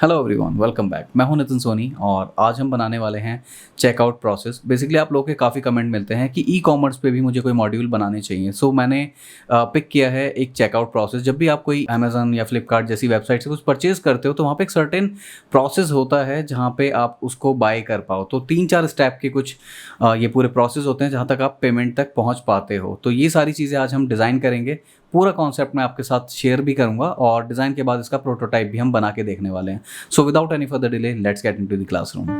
Hello everyone, welcome back. मैं हूं नितिन सोनी और आज हम बनाने वाले हैं चेकआउट प्रोसेस। बेसिकली आप लोगों के काफ़ी कमेंट मिलते हैं कि ई कॉमर्स पे भी मुझे कोई मॉड्यूल बनाने चाहिए। सो मैंने पिक किया है एक चेकआउट प्रोसेस। जब भी आप कोई अमेजन या फ्लिपकार्ट जैसी वेबसाइट से कुछ परचेज करते हो तो वहाँ पे एक सर्टेन प्रोसेस होता है जहाँ पे आप उसको बाय कर पाओ। तो 3-4 स्टेप के कुछ ये पूरे प्रोसेस होते हैं जहाँ तक आप पेमेंट तक पहुँच पाते हो। तो ये सारी चीज़ें आज हम डिज़ाइन करेंगे। पूरा कॉन्सेप्ट मैं आपके साथ शेयर भी करूंगा और डिज़ाइन के बाद इसका प्रोटोटाइप भी हम बना के देखने वाले हैं। So without any further delay, let's get into the classroom.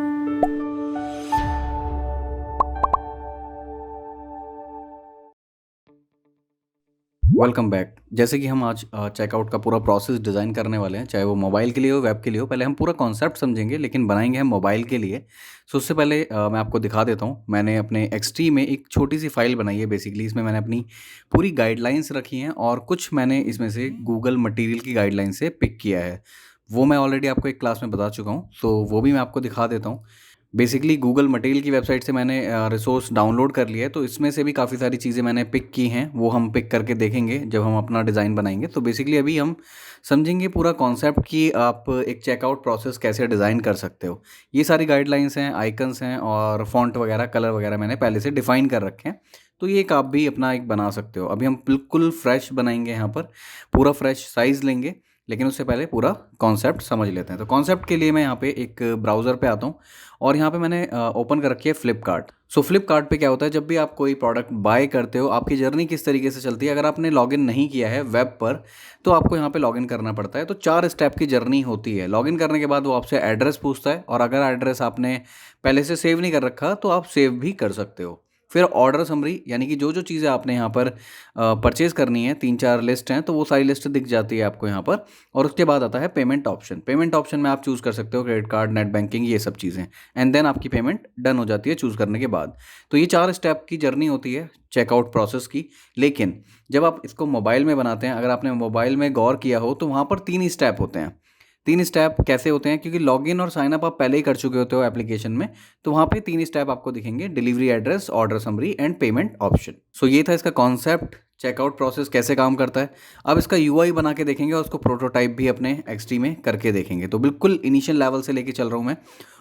Welcome back. जैसे कि हम आज चेकआउट का पूरा प्रोसेस डिज़ाइन करने वाले हैं, चाहे वो मोबाइल के लिए हो, वेब के लिए हो। पहले हम पूरा कॉन्सेप्ट समझेंगे, लेकिन बनाएंगे हम मोबाइल के लिए। सो उससे पहले मैं आपको दिखा देता हूँ। मैंने अपने एक्सटी में एक छोटी सी फाइल बनाई है। बेसिकली इसमें मैंने अपनी पूरी गाइडलाइंस रखी हैं और कुछ मैंने इसमें से गूगल मटेरियल की गाइडलाइन से पिक किया है। वो मैं ऑलरेडी आपको एक क्लास में बता चुका हूँ, तो वो भी मैं आपको दिखा देता हूँ। बेसिकली गूगल मटेरियल की वेबसाइट से मैंने रिसोर्स डाउनलोड कर लिया है, तो इसमें से भी काफ़ी सारी चीज़ें मैंने पिक की हैं। वो हम पिक करके देखेंगे जब हम अपना डिज़ाइन बनाएंगे। तो बेसिकली अभी हम समझेंगे पूरा कॉन्सेप्ट कि आप एक चेकआउट प्रोसेस कैसे डिज़ाइन कर सकते हो। ये सारी गाइडलाइंस हैं, आइकन्स हैं और फॉन्ट वगैरह, कलर वगैरह मैंने पहले से डिफ़ाइन कर रखे हैं। तो ये एक आप भी अपना एक बना सकते हो। अभी हम बिल्कुल फ्रेश बनाएंगे, यहाँ पर पूरा फ्रेश साइज़ लेंगे। लेकिन उससे पहले पूरा कॉन्सेप्ट समझ लेते हैं। तो कॉन्सेप्ट के लिए मैं यहाँ पे एक ब्राउज़र पे आता हूँ और यहाँ पे मैंने ओपन कर रखी है फ्लिपकार्ट। सो फ्लिपकार्ट पे क्या होता है, जब भी आप कोई प्रोडक्ट बाय करते हो, आपकी जर्नी किस तरीके से चलती है। अगर आपने लॉगिन नहीं किया है वेब पर, तो आपको यहाँ पे लॉगिन करना पड़ता है। तो 4 स्टेप की जर्नी होती है। लॉगिन करने के बाद वो आपसे एड्रेस पूछता है, और अगर एड्रेस आपने पहले से सेव नहीं कर रखा तो आप सेव भी कर सकते हो। फिर ऑर्डर समरी, यानी कि जो जो चीज़ें आपने यहाँ पर परचेज़ करनी है, 3-4 लिस्ट हैं, तो वो सारी लिस्ट दिख जाती है आपको यहाँ पर। और उसके बाद आता है पेमेंट ऑप्शन। पेमेंट ऑप्शन में आप चूज़ कर सकते हो क्रेडिट कार्ड, नेट बैंकिंग, ये सब चीज़ें। एंड देन आपकी पेमेंट डन हो जाती है चूज़ करने के बाद। तो ये 4 स्टेप की जर्नी होती है चेकआउट प्रोसेस की। लेकिन जब आप इसको मोबाइल में बनाते हैं, अगर आपने मोबाइल में गौर किया हो, तो वहाँ पर 3 ही स्टेप होते हैं। 3 स्टेप कैसे होते हैं, क्योंकि लॉगिन और साइन अप आप पहले ही कर चुके होते हो एप्लीकेशन में। तो वहाँ पे 3 स्टेप आपको दिखेंगे: delivery address, order summary and payment option. So ये था इसका कॉन्सेप्ट, चेकआउट प्रोसेस कैसे काम करता है। अब इसका यूआई बना के देखेंगे और उसको प्रोटोटाइप भी अपने एक्सटी में करके देखेंगे। तो बिल्कुल इनिशियल लेवल से लेके चल रहा हूँ मैं।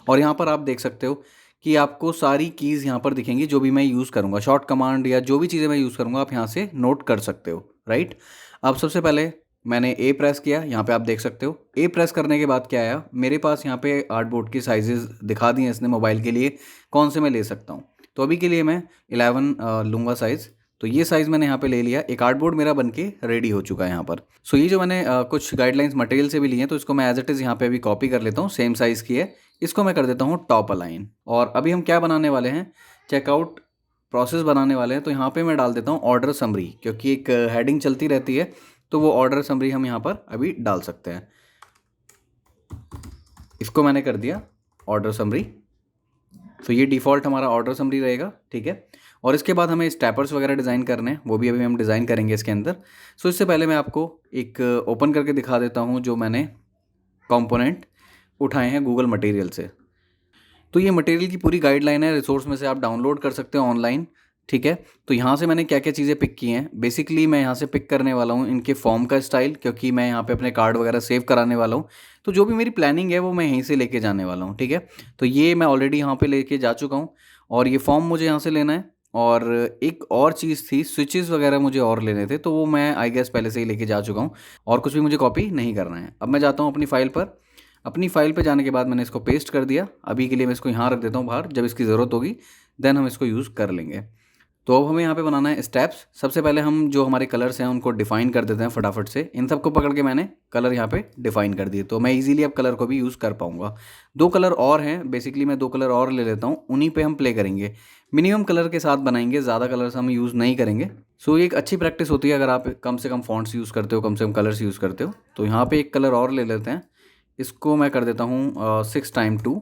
और यहाँ पर आप देख सकते हो कि आपको सारी कीज़ यहाँ पर दिखेंगी जो भी मैं यूज़ करूँगा। शॉर्ट कमांड या जो भी चीज़ें मैं यूज़ करूँगा, आप यहाँ से नोट कर सकते हो, राइट। अब सबसे पहले मैंने ए प्रेस किया, यहाँ पे आप देख सकते हो। ए प्रेस करने के बाद क्या आया, मेरे पास यहाँ पे आर्टबोर्ड की साइजेस दिखा दी हैं इसने मोबाइल के लिए, कौन से मैं ले सकता हूँ। तो अभी के लिए मैं 11 लूँगा साइज़। तो ये साइज़ मैंने यहाँ पे ले लिया। एक आर्टबोर्ड मेरा बन के रेडी हो चुका है यहाँ पर। सो ये जो मैंने कुछ गाइडलाइंस मटेरियल से भी ली हैं, तो इसको मैं एज इट इज़ यहाँ पे अभी कॉपी कर लेता हूँ। सेम साइज़ की है, इसको मैं कर देता हूँ टॉप अलाइन। और अभी हम क्या बनाने वाले हैं, चेकआउट प्रोसेस बनाने वाले हैं। तो यहाँ पे मैं डाल देता हूँ ऑर्डर समरी, क्योंकि एक हेडिंग चलती रहती है। तो वो ऑर्डर समरी हम यहाँ पर अभी डाल सकते हैं। इसको मैंने कर दिया ऑर्डर समरी। तो ये डिफ़ॉल्ट हमारा ऑर्डर समरी रहेगा, ठीक है। और इसके बाद हमें स्टेपर्स वगैरह डिज़ाइन करने हैं, वो भी अभी हम डिज़ाइन करेंगे इसके अंदर। सो इससे पहले मैं आपको एक ओपन करके दिखा देता हूँ जो मैंने कंपोनेंट उठाए हैं गूगल मटेरियल से। तो ये मटेरियल की पूरी गाइडलाइन है, रिसोर्स में से आप डाउनलोड कर सकते हो ऑनलाइन, ठीक है। तो यहाँ से मैंने क्या क्या चीज़ें पिक की हैं, बेसिकली मैं यहाँ से पिक करने वाला हूँ इनके फॉर्म का स्टाइल, क्योंकि मैं यहाँ पे अपने कार्ड वगैरह सेव कराने वाला हूँ। तो जो भी मेरी प्लानिंग है वो मैं यहीं से लेके जाने वाला हूँ, ठीक है। तो ये मैं ऑलरेडी यहाँ पे लेके जा चुका हूँ और ये फॉर्म मुझे यहाँ से लेना है। और एक और चीज़ थी, स्विचेस वगैरह मुझे और लेने थे, तो वो मैं आई गेस पहले से ही लेके जा चुका हूँ और कुछ भी मुझे कॉपी नहीं करना है। अब मैं जाता हूँ अपनी फ़ाइल पर। अपनी फ़ाइल पे जाने के बाद मैंने इसको पेस्ट कर दिया। अभी के लिए मैं इसको यहाँ रख देता हूँ बाहर, जब इसकी ज़रूरत होगी देन हम इसको यूज़ कर लेंगे। तो अब हमें यहाँ पे बनाना है स्टेप्स। सबसे पहले हम जो हमारे कलर्स हैं उनको डिफ़ाइन कर देते हैं फटाफट से। इन सबको पकड़ के मैंने कलर यहाँ पे डिफ़ाइन कर दिए, तो मैं इजीली अब कलर को भी यूज़ कर पाऊँगा। 2 कलर और हैं, बेसिकली मैं 2 कलर और ले लेता हूँ, उन्हीं पे हम प्ले करेंगे। मिनिमम कलर के साथ बनाएंगे, ज़्यादा कलर्स हम यूज़ नहीं करेंगे। सो ये एक अच्छी प्रैक्टिस होती है अगर आप कम से कम फॉन्ट्स यूज़ करते हो, कम से कम कलर्स यूज़ करते हो। तो यहाँ पर एक कलर और ले लेते हैं, इसको मैं कर देता हूँ 6x2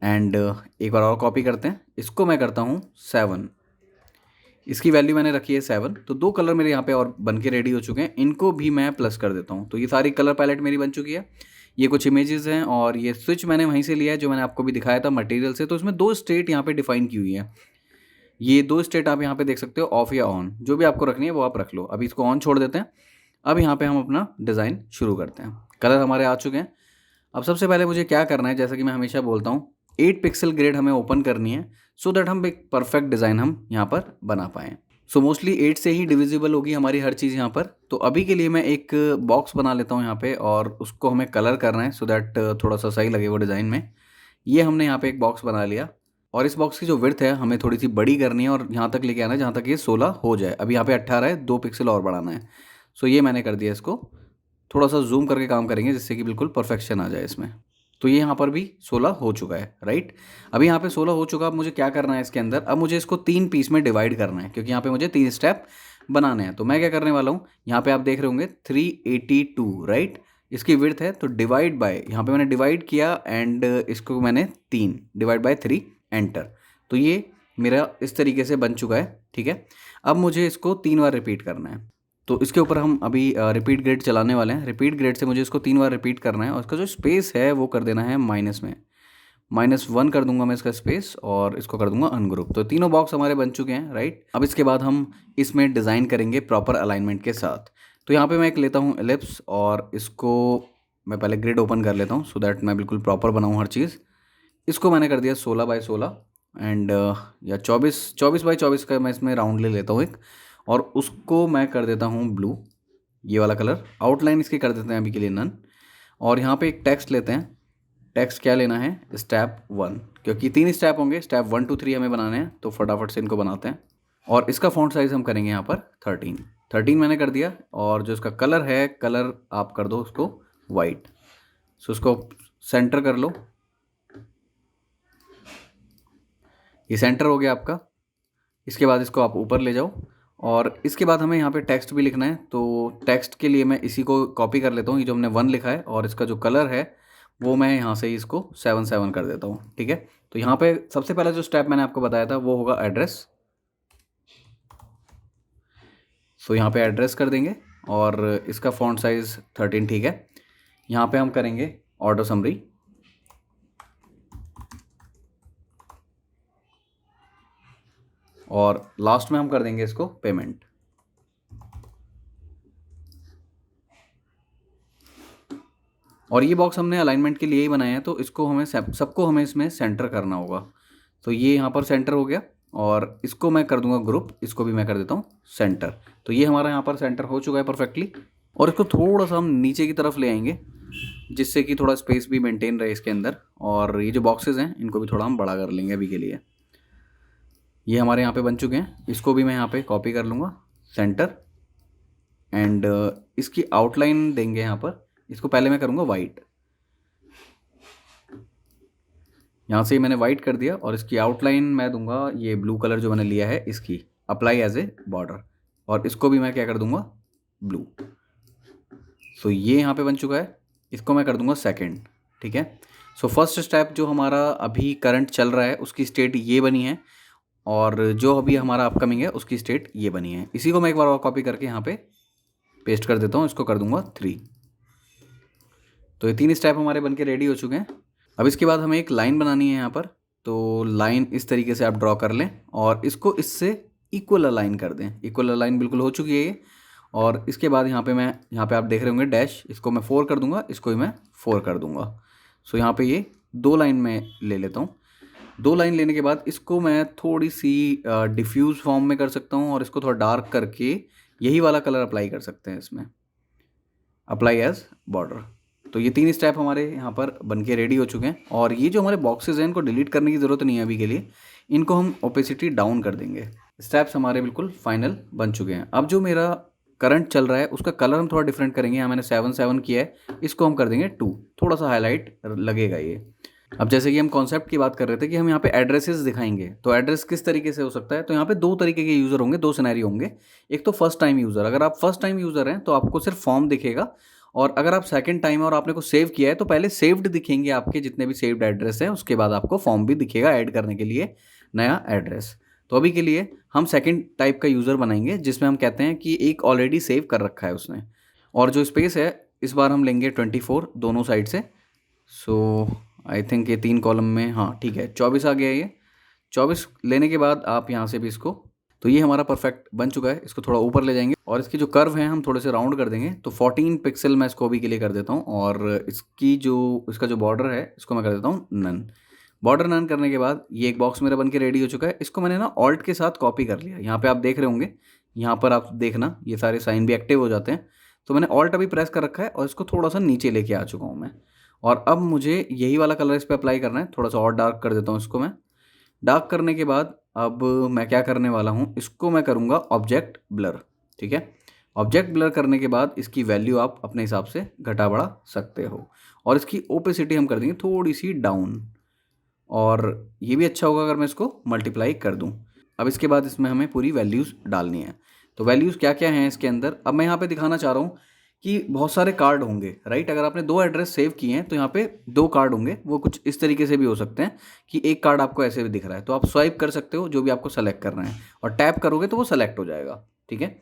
एंड एक बार और कॉपी करते हैं, इसको मैं करता हूँ 7। इसकी वैल्यू मैंने रखी है 7। तो 2 कलर मेरे यहाँ पे और बन के रेडी हो चुके हैं, इनको भी मैं प्लस कर देता हूँ। तो ये सारी कलर पैलेट मेरी बन चुकी है। ये कुछ इमेजेस हैं और ये स्विच मैंने वहीं से लिया है जो मैंने आपको भी दिखाया था मटेरियल से। तो इसमें 2 स्टेट यहाँ पे डिफाइन की हुई है। ये 2 स्टेट आप यहाँ पे देख सकते हो, ऑफ या ऑन, जो भी आपको रखनी है वो आप रख लो। अभी इसको ऑन छोड़ देते हैं। अब यहाँ पे हम अपना डिज़ाइन शुरू करते हैं। कलर हमारे आ चुके हैं। अब सबसे पहले मुझे क्या करना है, जैसा कि मैं हमेशा बोलता हूँ, 8 पिक्सल ग्रिड हमें ओपन करनी है सो दैट हम एक परफेक्ट डिज़ाइन हम यहाँ पर बना पाएँ। सो मोस्टली 8 से ही डिविजिबल होगी हमारी हर चीज़ यहाँ पर। तो अभी के लिए मैं एक बॉक्स बना लेता हूँ यहाँ पे, और उसको हमें कलर करना है सो दैट थोड़ा सा सही लगे वो डिज़ाइन में। ये हमने यहाँ पे एक बॉक्स बना लिया, और इस बॉक्स की जो विड्थ है हमें थोड़ी सी बड़ी करनी है और यहाँ तक लेके आना है जहाँ तक ये 16 हो जाए। अभी यहाँ पे 18 है, 2 पिक्सल और बढ़ाना है। सो ये मैंने कर दिया। इसको थोड़ा सा जूम करके काम करेंगे जिससे कि बिल्कुल परफेक्शन आ जाए इसमें। तो ये यहाँ पर भी 16 हो चुका है, राइट। अभी यहाँ पे 16 हो चुका। अब मुझे क्या करना है इसके अंदर, अब मुझे इसको 3 पीस में डिवाइड करना है, क्योंकि यहाँ पे मुझे 3 स्टेप बनाने हैं। तो मैं क्या करने वाला हूँ, यहाँ पे आप देख रहे होंगे 382, राइट। इसकी विड्थ है, तो डिवाइड बाय, यहाँ पे मैंने डिवाइड किया एंड इसको मैंने 3 डिवाइड बाय 3 एंटर। तो ये मेरा इस तरीके से बन चुका है, ठीक है। अब मुझे इसको 3 बार रिपीट करना है। तो इसके ऊपर हम अभी रिपीट ग्रेड चलाने वाले हैं। रिपीट ग्रेड से मुझे इसको 3 बार रिपीट करना है, और इसका जो स्पेस है वो कर देना है माइनस में। -1 कर दूंगा मैं इसका स्पेस, और इसको कर दूंगा अनग्रुप। तो तीनों बॉक्स हमारे बन चुके हैं, राइट। अब इसके बाद हम इसमें डिज़ाइन करेंगे प्रॉपर अलाइनमेंट के साथ। तो यहाँ पे मैं एक लेता हूँ एलिप्स, और इसको मैं पहले ग्रिड ओपन कर लेता हूँ सो दैट मैं बिल्कुल प्रॉपर बनाऊँ हर चीज़। इसको मैंने कर दिया 16 बाय 16 एंड या 24 बाय 24 का मैं इसमें राउंड ले लेता हूँ एक, और उसको मैं कर देता हूँ ब्लू, ये वाला कलर। आउटलाइन इसकी कर देते हैं अभी के लिए नन। और यहाँ पे एक टेक्स्ट लेते हैं। टेक्स्ट क्या लेना है, स्टेप 1, क्योंकि 3 स्टेप होंगे, स्टेप 1 2 3 हमें बनाने हैं। तो फटाफट से इनको बनाते हैं। और इसका फॉन्ट साइज़ हम करेंगे यहाँ पर 13 मैंने कर दिया। और जो इसका कलर है, कलर आप कर दो उसको वाइट। सो उसको सेंटर कर लो, ये सेंटर हो गया आपका। इसके बाद इसको आप ऊपर ले जाओ, और इसके बाद हमें यहाँ पे टेक्स्ट भी लिखना है। तो टेक्स्ट के लिए मैं इसी को कॉपी कर लेता हूँ, ये जो हमने 1 लिखा है, और इसका जो कलर है वो मैं यहाँ से ही इसको 7 कर देता हूँ, ठीक है। तो यहाँ पे सबसे पहला जो स्टेप मैंने आपको बताया था वो होगा एड्रेस। सो यहाँ पे एड्रेस कर देंगे, और इसका फॉन्ट साइज़ 13, ठीक है। यहाँ पे हम करेंगे ऑर्डर समरी, और लास्ट में हम कर देंगे इसको पेमेंट। और ये बॉक्स हमने अलाइनमेंट के लिए ही बनाए हैं, तो इसको हमें सबको हमें इसमें सेंटर करना होगा। तो ये यहाँ पर सेंटर हो गया, और इसको मैं कर दूंगा ग्रुप, इसको भी मैं कर देता हूँ सेंटर। तो ये हमारा यहाँ पर सेंटर हो चुका है परफेक्टली। और इसको थोड़ा सा हम नीचे की तरफ ले आएंगे, जिससे कि थोड़ा स्पेस भी मेंटेन रहे इसके अंदर। और ये जो बॉक्सेस हैं इनको भी थोड़ा हम बड़ा कर लेंगे अभी के लिए। ये हमारे यहाँ पे बन चुके हैं। इसको भी मैं यहाँ पे कॉपी कर लूँगा सेंटर, एंड इसकी आउटलाइन देंगे यहाँ पर। इसको पहले मैं करूँगा वाइट, यहाँ से मैंने वाइट कर दिया, और इसकी आउटलाइन मैं दूंगा ये ब्लू कलर जो मैंने लिया है, इसकी अप्लाई एज ए बॉर्डर। और इसको भी मैं क्या कर दूंगा, ब्लू। सो ये यहाँ पे बन चुका है। इसको मैं कर दूंगा सेकंड, ठीक है। सो फर्स्ट स्टेप जो हमारा अभी करंट चल रहा है उसकी स्टेट ये बनी है, और जो अभी हमारा अपकमिंग है उसकी स्टेट ये बनी है। इसी को मैं एक बार और कॉपी करके यहाँ पे पेस्ट कर देता हूँ। इसको कर दूंगा 3। तो ये 3 स्टेप हमारे बन के रेडी हो चुके हैं। अब इसके बाद हमें एक लाइन बनानी है यहाँ पर। तो लाइन इस तरीके से आप ड्रॉ कर लें, और इसको इससे इक्वल अलाइन कर दें। इक्वल अलाइन बिल्कुल हो चुकी है ये। और इसके बाद यहाँ पे आप देख रहे होंगे डैश, इसको मैं 4 कर दूंगा, इसको भी मैं 4 कर दूंगा। सो यहाँ पे ये 2 लाइन में ले लेता हूँ। 2 लाइन लेने के बाद इसको मैं थोड़ी सी डिफ्यूज़ फॉर्म में कर सकता हूँ, और इसको थोड़ा डार्क करके यही वाला कलर अप्लाई कर सकते हैं इसमें, अप्लाई एज बॉर्डर। तो ये 3 स्टेप हमारे यहाँ पर बन के रेडी हो चुके हैं। और ये जो हमारे बॉक्सेस हैं इनको डिलीट करने की ज़रूरत नहीं है अभी के लिए, इनको हम ओपेसिटी डाउन कर देंगे। स्टेप्स हमारे बिल्कुल फाइनल बन चुके हैं। अब जो मेरा करंट चल रहा है उसका कलर हम थोड़ा डिफरेंट करेंगे। यहाँ मैंने 7 किया है, इसको हम कर देंगे 2, थोड़ा सा हाईलाइट लगेगा ये। अब जैसे कि हम कॉन्सेप्ट की बात कर रहे थे कि हम यहाँ पे एड्रेसेस दिखाएंगे, तो एड्रेस किस तरीके से हो सकता है। तो यहाँ पे 2 तरीके के यूज़र होंगे, 2 सिनेरियो होंगे। एक तो फर्स्ट टाइम यूज़र, अगर आप फर्स्ट टाइम यूज़र हैं तो आपको सिर्फ फॉर्म दिखेगा, और अगर आप सेकंड टाइम है और आपने को सेव किया है तो पहले सेव्ड दिखेंगे आपके जितने भी सेव्ड एड्रेस हैं, उसके बाद आपको फॉर्म भी दिखेगा ऐड करने के लिए नया एड्रेस। तो अभी के लिए हम सेकंड टाइप का यूज़र बनाएंगे, जिसमें हम कहते हैं कि एक ऑलरेडी सेव कर रखा है उसने। और जो स्पेस है इस बार हम लेंगे 24 दोनों साइड से। सो आई थिंक ये 3 कॉलम में, हाँ ठीक है, 24 आ गया ये। 24 लेने के बाद आप यहाँ से भी इसको तो ये हमारा परफेक्ट बन चुका है। इसको थोड़ा ऊपर ले जाएंगे और इसके जो कर्व हैं हम थोड़े से राउंड कर देंगे। तो 14 पिक्सल मैं इसको अभी के लिए कर देता हूँ और इसका जो बॉर्डर है इसको मैं कर देता हूँ नन। बॉर्डर नन करने के बाद ये एक बॉक्स मेरा बन के रेडी हो चुका है। इसको मैंने ना ऑल्ट के साथ कॉपी कर लिया। यहाँ पे आप देख रहे होंगे, यहाँ पर आप देखना ये सारे साइन भी एक्टिव हो जाते हैं। तो मैंने ऑल्ट अभी प्रेस कर रखा है और इसको थोड़ा सा नीचे लेके आ चुका हूँ मैं। और अब मुझे यही वाला कलर इस पर अप्लाई करना है। थोड़ा सा और डार्क कर देता हूँ इसको मैं। डार्क करने के बाद अब मैं क्या करने वाला हूँ, इसको मैं करूँगा ऑब्जेक्ट ब्लर। ठीक है, ऑब्जेक्ट ब्लर करने के बाद इसकी वैल्यू आप अपने हिसाब से घटा बढ़ा सकते हो और इसकी ओपेसिटी हम कर देंगे थोड़ी सी डाउन। और ये भी अच्छा होगा अगर मैं इसको मल्टीप्लाई कर दूं। अब इसके बाद इसमें हमें पूरी वैल्यूज़ डालनी है। तो वैल्यूज़ क्या क्या हैं इसके अंदर, अब मैं यहाँ पे दिखाना चाह रहा हूँ कि बहुत सारे कार्ड होंगे, राइट। अगर आपने 2 एड्रेस सेव किए हैं तो यहाँ पे 2 कार्ड होंगे। वो कुछ इस तरीके से भी हो सकते हैं कि एक कार्ड आपको ऐसे भी दिख रहा है, तो आप स्वाइप कर सकते हो जो भी आपको सेलेक्ट करना है और टैप करोगे तो वो सेलेक्ट हो जाएगा। ठीक है,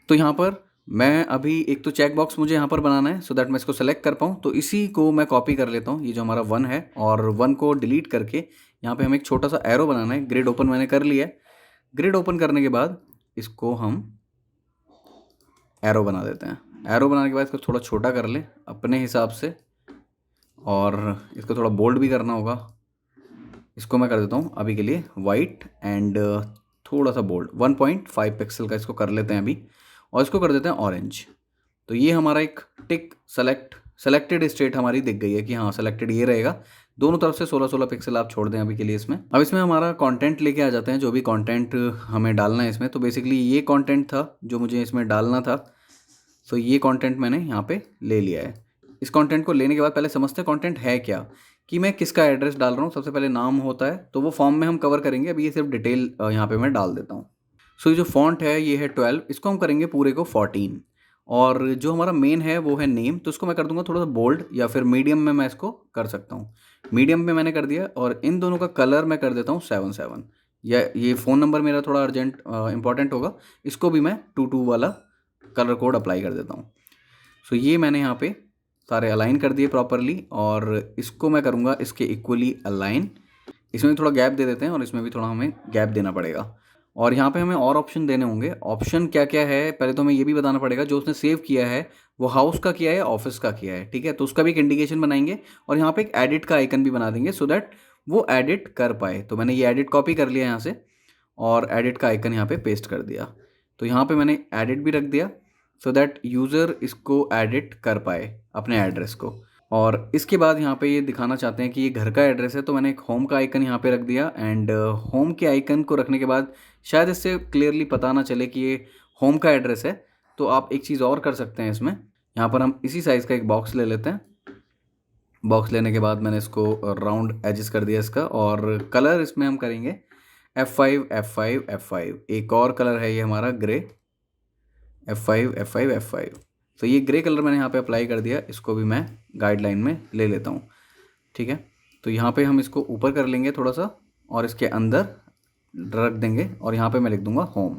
तो यहाँ पर मैं अभी एक तो चेक बॉक्स मुझे यहाँ पर बनाना है सो दैट मैं इसको सेलेक्ट कर पाऊँ। तो इसी को मैं कॉपी कर लेता हूँ, ये जो हमारा 1 है, और 1 को डिलीट करके यहाँ पे हमें एक छोटा सा एरो बनाना है। ग्रिड ओपन मैंने कर लिया है। ग्रिड ओपन करने के बाद इसको हम एरो बना देते हैं। एरो बनाने के बाद इसको थोड़ा छोटा कर लें अपने हिसाब से और इसको थोड़ा बोल्ड भी करना होगा। इसको मैं कर देता हूँ अभी के लिए वाइट एंड थोड़ा सा बोल्ड, 1.5 पिक्सल का इसको कर लेते हैं अभी और इसको कर देते हैं ऑरेंज। तो ये हमारा एक टिक सेलेक्टेड स्टेट हमारी दिख गई है कि हाँ सेलेक्टेड ये रहेगा। दोनों तरफ से 16-16 पिक्सल आप छोड़ दें अभी के लिए इसमें। अब इसमें हमारा कंटेंट लेके आ जाते हैं, जो भी कंटेंट हमें डालना है इसमें। तो बेसिकली ये कंटेंट था जो मुझे इसमें डालना था। तो ये कंटेंट मैंने यहाँ पे ले लिया है। इस कंटेंट को लेने के बाद पहले समझते हैं कंटेंट है क्या, कि मैं किसका एड्रेस डाल रहा हूँ। सबसे पहले नाम होता है तो वो फॉर्म में हम कवर करेंगे। अभी ये सिर्फ डिटेल यहाँ पे मैं डाल देता हूँ। सो ये जो फॉन्ट है ये है 12, इसको हम करेंगे पूरे को 14। और जो हमारा मेन है वो है नेम, तो इसको मैं कर दूंगा थोड़ा सा बोल्ड या फिर मीडियम में मैं इसको कर सकता हूँ। मीडियम में मैंने कर दिया और इन दोनों का कलर मैं कर देता हूँ 7 या ये फ़ोन नंबर मेरा थोड़ा अर्जेंट इंपॉर्टेंट होगा, इसको भी मैं 22 वाला कलर कोड अप्लाई कर देता हूँ। सो ये मैंने यहाँ पे सारे अलाइन कर दिए प्रॉपरली और इसको मैं करूँगा इसके इक्वली अलाइन। इसमें भी थोड़ा गैप दे देते हैं और इसमें भी थोड़ा हमें गैप देना पड़ेगा। और यहाँ पे हमें और ऑप्शन देने होंगे। ऑप्शन क्या क्या है पहले तो हमें ये भी बताना पड़ेगा, जो उसने सेव किया है वो हाउस का किया है या ऑफिस का किया है। ठीक है, तो उसका भी एक इंडिकेशन बनाएंगे और यहाँ पे एक एडिट का आइकन भी बना देंगे सो दैट वो एडिट कर पाए। तो मैंने ये एडिट कॉपी कर लिया यहाँ से और एडिट का आइकन यहाँ पे पेस्ट कर दिया। तो यहाँ पे मैंने एडिट भी रख दिया सो दैट यूज़र इसको एडिट कर पाए अपने एड्रेस को। और इसके बाद यहाँ पे ये दिखाना चाहते हैं कि ये घर का एड्रेस है, तो मैंने एक होम का आइकन यहाँ पे रख दिया। एंड होम के आइकन को रखने के बाद शायद इससे क्लियरली पता ना चले कि ये होम का एड्रेस है, तो आप एक चीज़ और कर सकते हैं इसमें। यहाँ पर हम इसी साइज़ का एक बॉक्स ले लेते हैं। बॉक्स लेने के बाद मैंने इसको राउंड एजिस कर दिया इसका, और कलर इसमें हम करेंगे F5 F5 F5। एक और कलर है ये हमारा ग्रे, F5 F5 F5। तो ये ग्रे कलर मैंने यहाँ पे अप्लाई कर दिया, इसको भी मैं गाइडलाइन में ले लेता हूँ। ठीक है, तो यहाँ पे हम इसको ऊपर कर लेंगे थोड़ा सा और इसके अंदर रख देंगे और यहाँ पे मैं लिख दूंगा होम।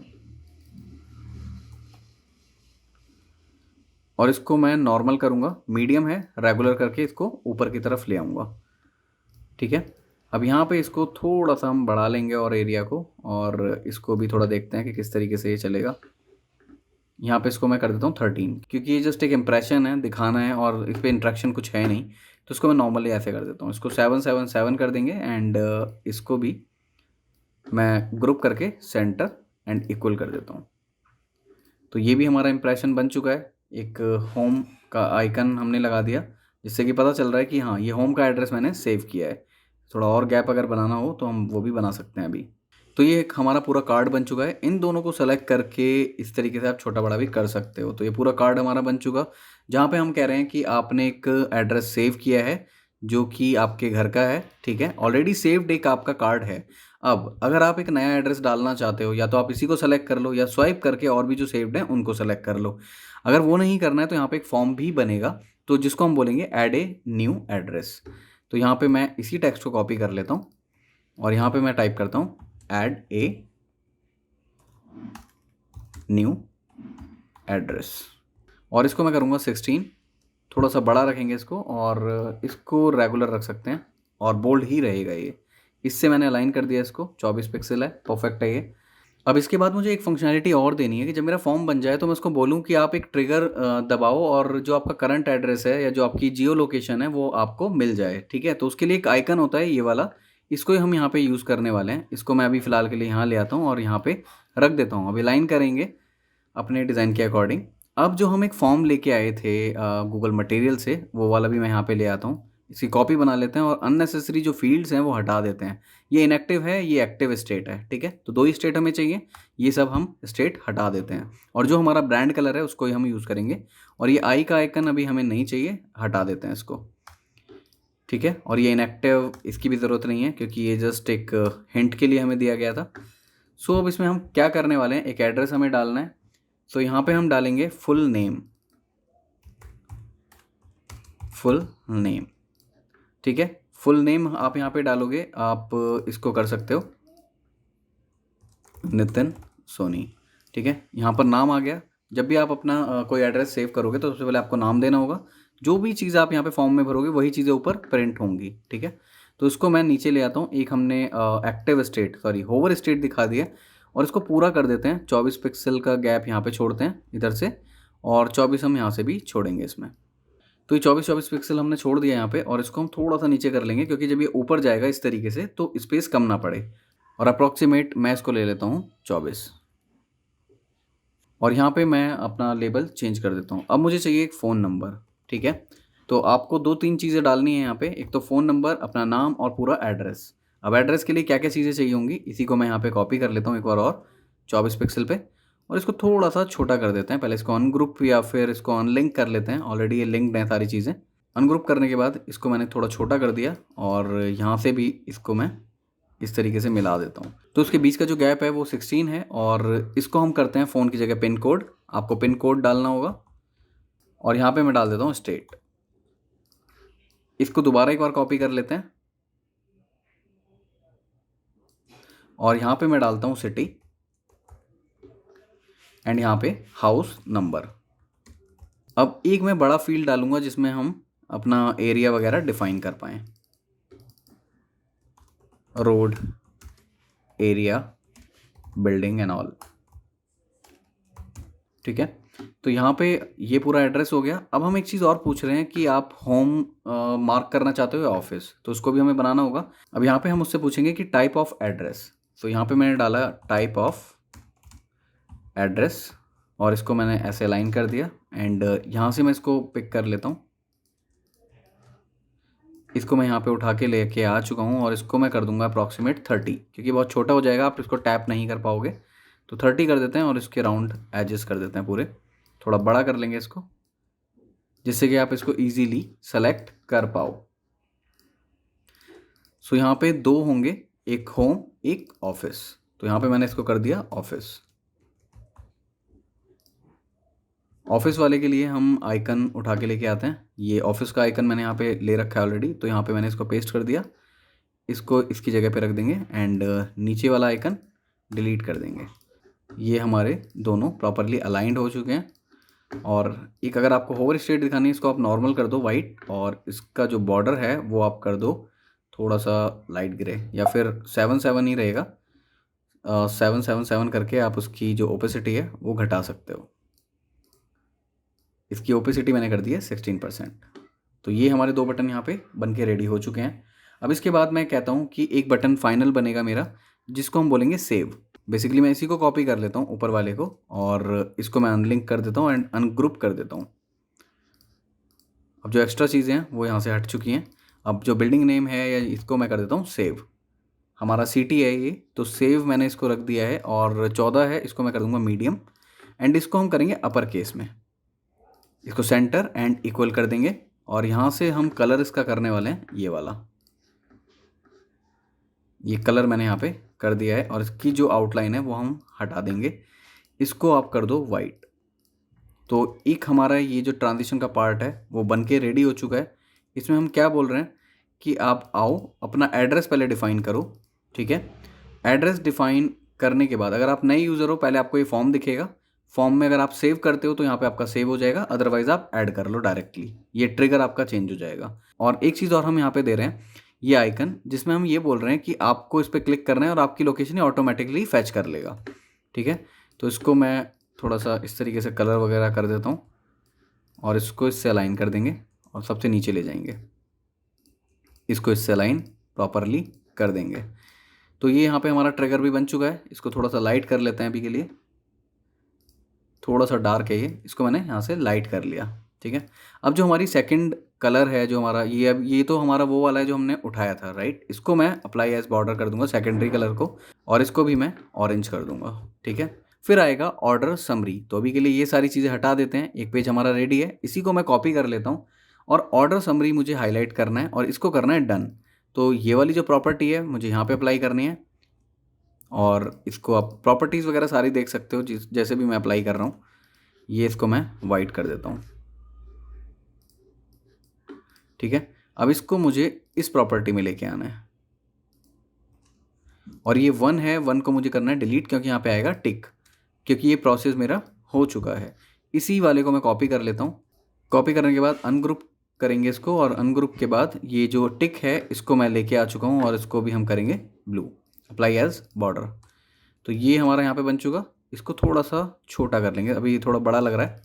और इसको मैं नॉर्मल करूँगा, मीडियम है, रेगुलर करके इसको ऊपर की तरफ ले आऊँगा। ठीक है, अब यहाँ पे इसको थोड़ा सा हम बढ़ा लेंगे और एरिया को, और इसको भी थोड़ा देखते हैं कि किस तरीके से ये चलेगा। यहाँ पे इसको मैं कर देता हूँ 13, क्योंकि ये जस्ट एक इम्प्रेशन है, दिखाना है और इस पर इंट्रैक्शन कुछ है नहीं, तो इसको मैं नॉर्मली ऐसे कर देता हूँ। इसको 7 कर देंगे एंड इसको भी मैं ग्रुप करके सेंटर एंड इक्वल कर देता हूँ। तो ये भी हमारा इम्प्रेशन बन चुका है। एक होम का आइकन हमने लगा दिया जिससे कि पता चल रहा है कि हाँ ये होम का एड्रेस मैंने सेव किया है। थोड़ा और गैप अगर बनाना हो तो हम वो भी बना सकते हैं अभी। तो ये एक हमारा पूरा कार्ड बन चुका है। इन दोनों को सेलेक्ट करके इस तरीके से आप छोटा बड़ा भी कर सकते हो। तो ये पूरा कार्ड हमारा बन चुका, जहाँ पे हम कह रहे हैं कि आपने एक एड्रेस सेव किया है जो कि आपके घर का है। ठीक है, ऑलरेडी सेव्ड एक आपका कार्ड है। अब अगर आप एक नया एड्रेस डालना चाहते हो, या तो आप इसी को सेलेक्ट कर लो या स्वाइप करके और भी जो सेव्ड हैं उनको सेलेक्ट कर लो। अगर वो नहीं करना है तो यहाँ पे एक फॉर्म भी बनेगा, तो जिसको हम बोलेंगे ऐड ए न्यू एड्रेस। तो यहाँ पे मैं इसी टेक्स्ट को कॉपी कर लेता हूँ और यहाँ पे मैं टाइप करता हूँ ऐड ए न्यू एड्रेस, और इसको मैं करूँगा 16। थोड़ा सा बड़ा रखेंगे इसको और इसको रेगुलर रख सकते हैं और बोल्ड ही रहेगा ये, इससे मैंने अलाइन कर दिया इसको, 24 पिक्सल है, परफेक्ट है ये। अब इसके बाद मुझे एक फंक्शनैलिटी और देनी है कि जब मेरा फॉर्म बन जाए तो मैं उसको बोलूँ कि आप एक ट्रिगर दबाओ और जो आपका करंट एड्रेस है या जो आपकी जियो लोकेशन है वो आपको मिल जाए, ठीक है। तो उसके लिए एक आइकन होता है ये वाला, इसको ही हम यहाँ पे यूज़ करने वाले हैं। इसको मैं अभी फ़िलहाल के लिए यहाँ ले आता हूँ और यहाँ पे रख देता हूँ। अभी लाइन करेंगे अपने डिज़ाइन के अकॉर्डिंग। अब जो हम एक फॉर्म लेके आए थे गूगल मटेरियल से, वो वाला भी मैं यहाँ पे ले आता हूँ। इसकी कॉपी बना लेते हैं और अननेसेसरी जो फ़ील्ड्स हैं वो हटा देते हैं। ये इनएक्टिव है, ये एक्टिव स्टेट है, ठीक है। तो 2 ही स्टेट हमें चाहिए, ये सब हम स्टेट हटा देते हैं और जो हमारा ब्रांड कलर है उसको ही हम यूज़ करेंगे। और ये आई का आइकन अभी हमें नहीं चाहिए, हटा देते हैं इसको, ठीक है। और ये इनएक्टिव, इसकी भी ज़रूरत नहीं है क्योंकि ये जस्ट एक हिंट के लिए हमें दिया गया था। सो अब इसमें हम क्या करने वाले हैं, एक एड्रेस हमें डालना है। सो यहाँ पे हम डालेंगे फुल नेम, फुल नेम, ठीक है। फुल नेम आप यहाँ पे डालोगे, आप इसको कर सकते हो नितिन सोनी, ठीक है। यहाँ पर नाम आ गया। जब भी आप अपना कोई एड्रेस सेव करोगे तो सबसे पहले आपको नाम देना होगा। जो भी चीज़ आप यहाँ पे फॉर्म में भरोगे वही चीज़ें ऊपर प्रिंट होंगी, ठीक है। तो इसको मैं नीचे ले आता हूँ। एक हमने active state, sorry hover state दिखा दिया और इसको पूरा कर देते हैं। 24 पिक्सल का गैप यहाँ पे छोड़ते हैं इधर से और 24 हम यहाँ से भी छोड़ेंगे इसमें। तो ये 24 पिक्सल हमने छोड़ दिया यहाँ पे और इसको हम थोड़ा सा नीचे कर लेंगे क्योंकि जब ये ऊपर जाएगा इस तरीके से तो स्पेस कम ना पड़े। और अप्रॉक्सीमेट मैं इसको ले लेता हूँ 24 और यहाँ पे मैं अपना लेबल चेंज कर देता हूँ। अब मुझे चाहिए एक फ़ोन नंबर, ठीक है। तो आपको 2-3 चीज़ें डालनी है यहाँ पे, एक तो फ़ोन नंबर, अपना नाम और पूरा एड्रेस। अब एड्रेस के लिए क्या क्या चीज़ें चाहिए होंगी, इसी को मैं यहाँ पे कॉपी कर लेता हूँ एक बार और 24 पिक्सल पे और इसको थोड़ा सा छोटा कर देते हैं। पहले इसको अनग्रुप या फिर इसको अनलिंक कर लेते हैं, ऑलरेडी ये लिंक्ड हैं सारी चीज़ें। अनग्रुप करने के बाद इसको मैंने थोड़ा छोटा कर दिया और यहाँ से भी इसको मैं इस तरीके से मिला देता हूँ। तो उसके बीच का जो गैप है वो 16 है और इसको हम करते हैं फ़ोन की जगह पिन कोड। आपको पिन कोड डालना होगा और यहाँ पे मैं डाल देता हूँ स्टेट। इसको दोबारा एक बार कॉपी कर लेते हैं और यहाँ पे मैं डालता हूँ सिटी एंड यहाँ पे हाउस नंबर। अब एक मैं बड़ा फील्ड डालूंगा जिसमें हम अपना एरिया वगैरह डिफाइन कर पाएँ। Road, area, building and all, ठीक है। तो यहाँ पे ये पूरा एड्रेस हो गया। अब हम एक चीज़ और पूछ रहे हैं कि आप होम मार्क करना चाहते हो या ऑफिस, तो उसको भी हमें बनाना होगा। अब यहाँ पे हम उससे पूछेंगे कि टाइप ऑफ एड्रेस। तो यहाँ पे मैंने डाला टाइप ऑफ एड्रेस और इसको मैंने ऐसे अलाइन कर दिया एंड यहाँ से मैं इसको पिक कर लेता हूँ। इसको मैं यहाँ पे उठा के लेके आ चुका हूँ और इसको मैं कर दूंगा अप्रॉक्सीमेट 30 क्योंकि बहुत छोटा हो जाएगा, आप इसको टैप नहीं कर पाओगे। तो 30 कर देते हैं और इसके राउंड एडजस्ट कर देते हैं पूरे। थोड़ा बड़ा कर लेंगे इसको जिससे कि आप इसको इजीली सेलेक्ट कर पाओ। सो यहाँ पे 2 होंगे, एक होम एक ऑफिस। तो यहाँ पे मैंने इसको कर दिया ऑफिस। ऑफिस वाले के लिए हम आइकन उठा के लेके आते हैं। ये ऑफिस का आइकन मैंने यहाँ पे ले रखा है ऑलरेडी, तो यहाँ पे मैंने इसको पेस्ट कर दिया। इसको इसकी जगह पे रख देंगे एंड नीचे वाला आइकन डिलीट कर देंगे। ये हमारे दोनों प्रॉपरली अलाइंड हो चुके हैं। और एक अगर आपको होवर स्टेट दिखानी है इसको आप नॉर्मल कर दो वाइट और इसका जो बॉर्डर है वो आप कर दो थोड़ा सा लाइट ग्रे या फिर 7-7 ही रहेगा। 7-7-7 करके आप उसकी जो ओपेसिटी है वो घटा सकते हो। इसकी ओपेसिटी मैंने कर दी है 16%। तो ये हमारे 2 बटन यहाँ पे बन के रेडी हो चुके हैं। अब इसके बाद मैं कहता हूँ कि एक बटन फाइनल बनेगा मेरा जिसको हम बोलेंगे सेव। बेसिकली मैं इसी को कॉपी कर लेता हूँ ऊपर वाले को और इसको मैं अनलिंक कर देता हूँ एंड अनग्रुप कर देता हूँ। अब जो एक्स्ट्रा चीज़ें हैं वो यहाँ से हट चुकी हैं। अब जो बिल्डिंग नेम है या इसको मैं कर देता हूँ सेव। हमारा सिटी है ये, तो सेव मैंने इसको रख दिया है और 14 है, इसको मैं कर दूँगा मीडियम एंड इसको हम करेंगे अपर केस में। इसको सेंटर एंड इक्वल कर देंगे और यहाँ से हम कलर इसका करने वाले हैं ये वाला। ये कलर मैंने यहाँ पे कर दिया है और इसकी जो आउटलाइन है वो हम हटा देंगे। इसको आप कर दो वाइट। तो एक हमारा ये जो ट्रांजिशन का पार्ट है वो बन के रेडी हो चुका है। इसमें हम क्या बोल रहे हैं कि आप आओ अपना एड्रेस पहले डिफ़ाइन करो, ठीक है। एड्रेस डिफ़ाइन करने के बाद अगर आप नए यूज़र हो पहले आपको ये फॉर्म दिखेगा। फॉर्म में अगर आप सेव करते हो तो यहाँ पे आपका सेव हो जाएगा, अदरवाइज़ आप ऐड कर लो डायरेक्टली, ये ट्रिगर आपका चेंज हो जाएगा। और एक चीज़ और हम यहाँ पे दे रहे हैं ये आइकन, जिसमें हम ये बोल रहे हैं कि आपको इस पर क्लिक करना है और आपकी लोकेशन ही ऑटोमेटिकली फैच कर लेगा। ठीक है, तो इसको मैं थोड़ा सा इस तरीके से कलर वगैरह कर देता हूँ और इसको इससे अलाइन कर देंगे और सबसे नीचे ले जाएंगे, इसको इससे अलाइन प्रॉपरली कर देंगे। तो ये यहाँ पे हमारा ट्रिगर भी बन चुका है। इसको थोड़ा सा लाइट कर लेते हैं अभी के लिए, थोड़ा सा डार्क है ये, इसको मैंने यहाँ से लाइट कर लिया। ठीक है, अब जो हमारी सेकंड कलर है जो हमारा ये, अब ये तो हमारा वो वाला है जो हमने उठाया था, राइट। इसको मैं अप्लाई एज बॉर्डर कर दूंगा सेकेंडरी कलर को, और इसको भी मैं ऑरेंज कर दूंगा। ठीक है, फिर आएगा ऑर्डर समरी। तो अभी के लिए ये सारी चीज़ें हटा देते हैं, एक पेज हमारा रेडी है, इसी को मैं कॉपी कर लेता हूँ और ऑर्डर समरी मुझे हाईलाइट करना है और इसको करना है डन। तो ये वाली जो प्रॉपर्टी है मुझे यहाँ पे अप्लाई करनी है और इसको आप प्रॉपर्टीज़ वगैरह सारी देख सकते हो जिस जैसे भी मैं अप्लाई कर रहा हूँ। ये इसको मैं वाइट कर देता हूँ। ठीक है, अब इसको मुझे इस प्रॉपर्टी में लेके आना है और ये 1 है, 1 को मुझे करना है डिलीट क्योंकि यहाँ पे आएगा टिक, क्योंकि ये प्रोसेस मेरा हो चुका है। इसी वाले को मैं कॉपी कर लेता हूँ। कॉपी करने के बाद अनग्रुप करेंगे इसको और अनग्रुप के बाद ये जो टिक है इसको मैं लेके आ चुका हूँ और इसको भी हम करेंगे ब्लू, अप्लाई एज बॉर्डर। तो ये हमारा यहाँ पे बन चुका। इसको थोड़ा सा छोटा कर लेंगे, अभी ये थोड़ा बड़ा लग रहा है।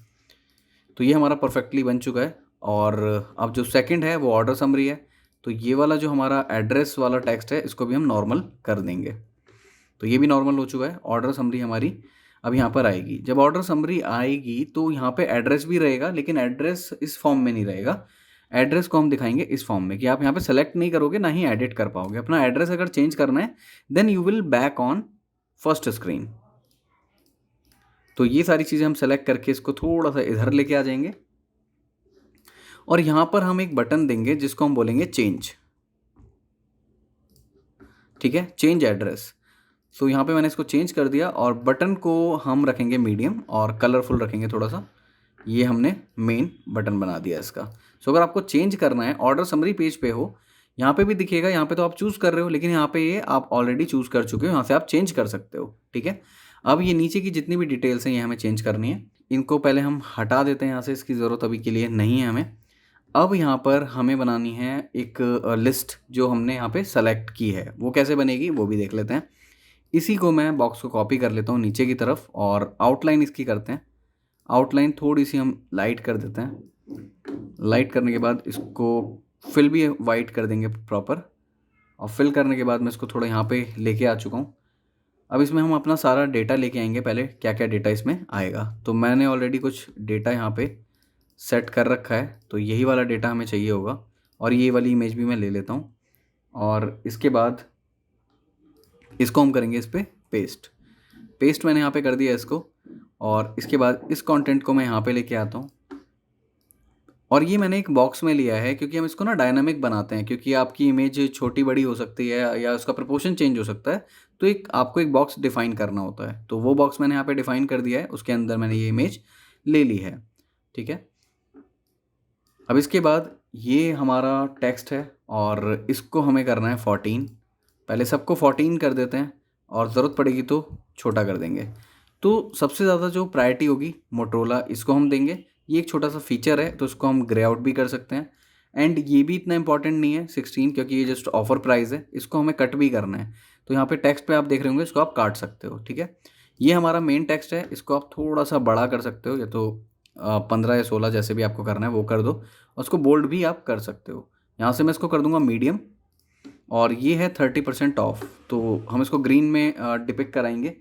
तो ये हमारा परफेक्टली बन चुका है। और अब जो सेकंड है वो ऑर्डर समरी है। तो ये वाला जो हमारा एड्रेस वाला टेक्स्ट है इसको भी हम नॉर्मल कर देंगे। तो ये भी नॉर्मल हो चुका है। ऑर्डर समरी हमारी अब यहाँ पर आएगी। जब ऑर्डर समरी आएगी तो यहाँ पे एड्रेस भी रहेगा, लेकिन एड्रेस इस फॉर्म में नहीं रहेगा। एड्रेस को हम दिखाएंगे इस फॉर्म में कि आप यहाँ पे सेलेक्ट नहीं करोगे, ना ही एडिट कर पाओगे। अपना एड्रेस अगर चेंज करना है then you will back on first screen. तो ये सारी चीज़ें हम सेलेक्ट करके इसको थोड़ा सा इधर लेके आ जाएंगे और यहाँ पर हम एक बटन देंगे जिसको हम बोलेंगे चेंज। ठीक है, चेंज एड्रेस। सो यहाँ पे मैंने इसको चेंज कर दिया और बटन को हम रखेंगे मीडियम और कलरफुल रखेंगे थोड़ा सा। ये हमने मेन बटन बना दिया इसका। सो अगर आपको चेंज करना है, ऑर्डर समरी पेज पे हो, यहाँ पे भी दिखेगा। यहाँ पे तो आप चूज़ कर रहे हो, लेकिन यहाँ पे ये आप ऑलरेडी चूज़ कर चुके हो, यहाँ से आप चेंज कर सकते हो। ठीक है, अब ये नीचे की जितनी भी डिटेल्स हैं ये हमें चेंज करनी है। इनको पहले हम हटा देते हैं यहाँ से, इसकी ज़रूरत अभी के लिए नहीं है हमें। अब यहाँ पर हमें बनानी है एक लिस्ट जो हमने यहाँ पे सेलेक्ट की है। वो कैसे बनेगी वो भी देख लेते हैं। इसी को मैं बॉक्स को कॉपी कर लेता हूँ नीचे की तरफ और आउटलाइन इसकी करते हैं। आउटलाइन थोड़ी सी हम लाइट कर देते हैं। लाइट करने के बाद इसको फिल भी वाइट कर देंगे प्रॉपर, और फिल करने के बाद मैं इसको थोड़ा यहाँ पे लेके आ चुका हूँ। अब इसमें हम अपना सारा डेटा लेके आएंगे। पहले क्या क्या डेटा इसमें आएगा, तो मैंने ऑलरेडी कुछ डेटा यहाँ पे सेट कर रखा है, तो यही वाला डेटा हमें चाहिए होगा। और ये वाली इमेज भी मैं ले लेता हूँ और इसके बाद इसको हम करेंगे इस पर पेस्ट मैंने यहाँ पे कर दिया इसको। और इसके बाद इस कंटेंट को मैं यहाँ पे लेके आता हूँ और ये मैंने एक बॉक्स में लिया है क्योंकि हम इसको ना डायनामिक बनाते हैं, क्योंकि आपकी इमेज छोटी बड़ी हो सकती है या उसका प्रपोर्शन चेंज हो सकता है। तो आपको एक बॉक्स डिफाइन करना होता है, तो वो बॉक्स मैंने यहाँ पे डिफाइन कर दिया है। उसके अंदर मैंने ये इमेज ले ली है। ठीक है, अब इसके बाद ये हमारा टेक्स्ट है और इसको हमें करना है 14। पहले सबको 14 कर देते हैं और ज़रूरत पड़ेगी तो छोटा कर देंगे। तो सबसे ज़्यादा जो प्रायोरिटी होगी मोटरोला, इसको हम देंगे। ये एक छोटा सा फीचर है तो इसको हम ग्रे आउट भी कर सकते हैं। एंड ये भी इतना इंपॉर्टेंट नहीं है 16, क्योंकि ये जस्ट ऑफर प्राइस है। इसको हमें कट भी करना है, तो यहाँ पे टेक्स्ट पे आप देख रहे होंगे, इसको आप काट सकते हो। ठीक है, ये हमारा मेन टेक्स्ट है। इसको आप थोड़ा सा बड़ा कर सकते हो, या तो 15 या 16 जैसे भी आपको करना है वो कर दो। और उसको बोल्ड भी आप कर सकते हो। यहाँ से मैं इसको कर दूंगा मीडियम और ये है 30% ऑफ। तो हम इसको ग्रीन में डिपिक्ट कराएंगे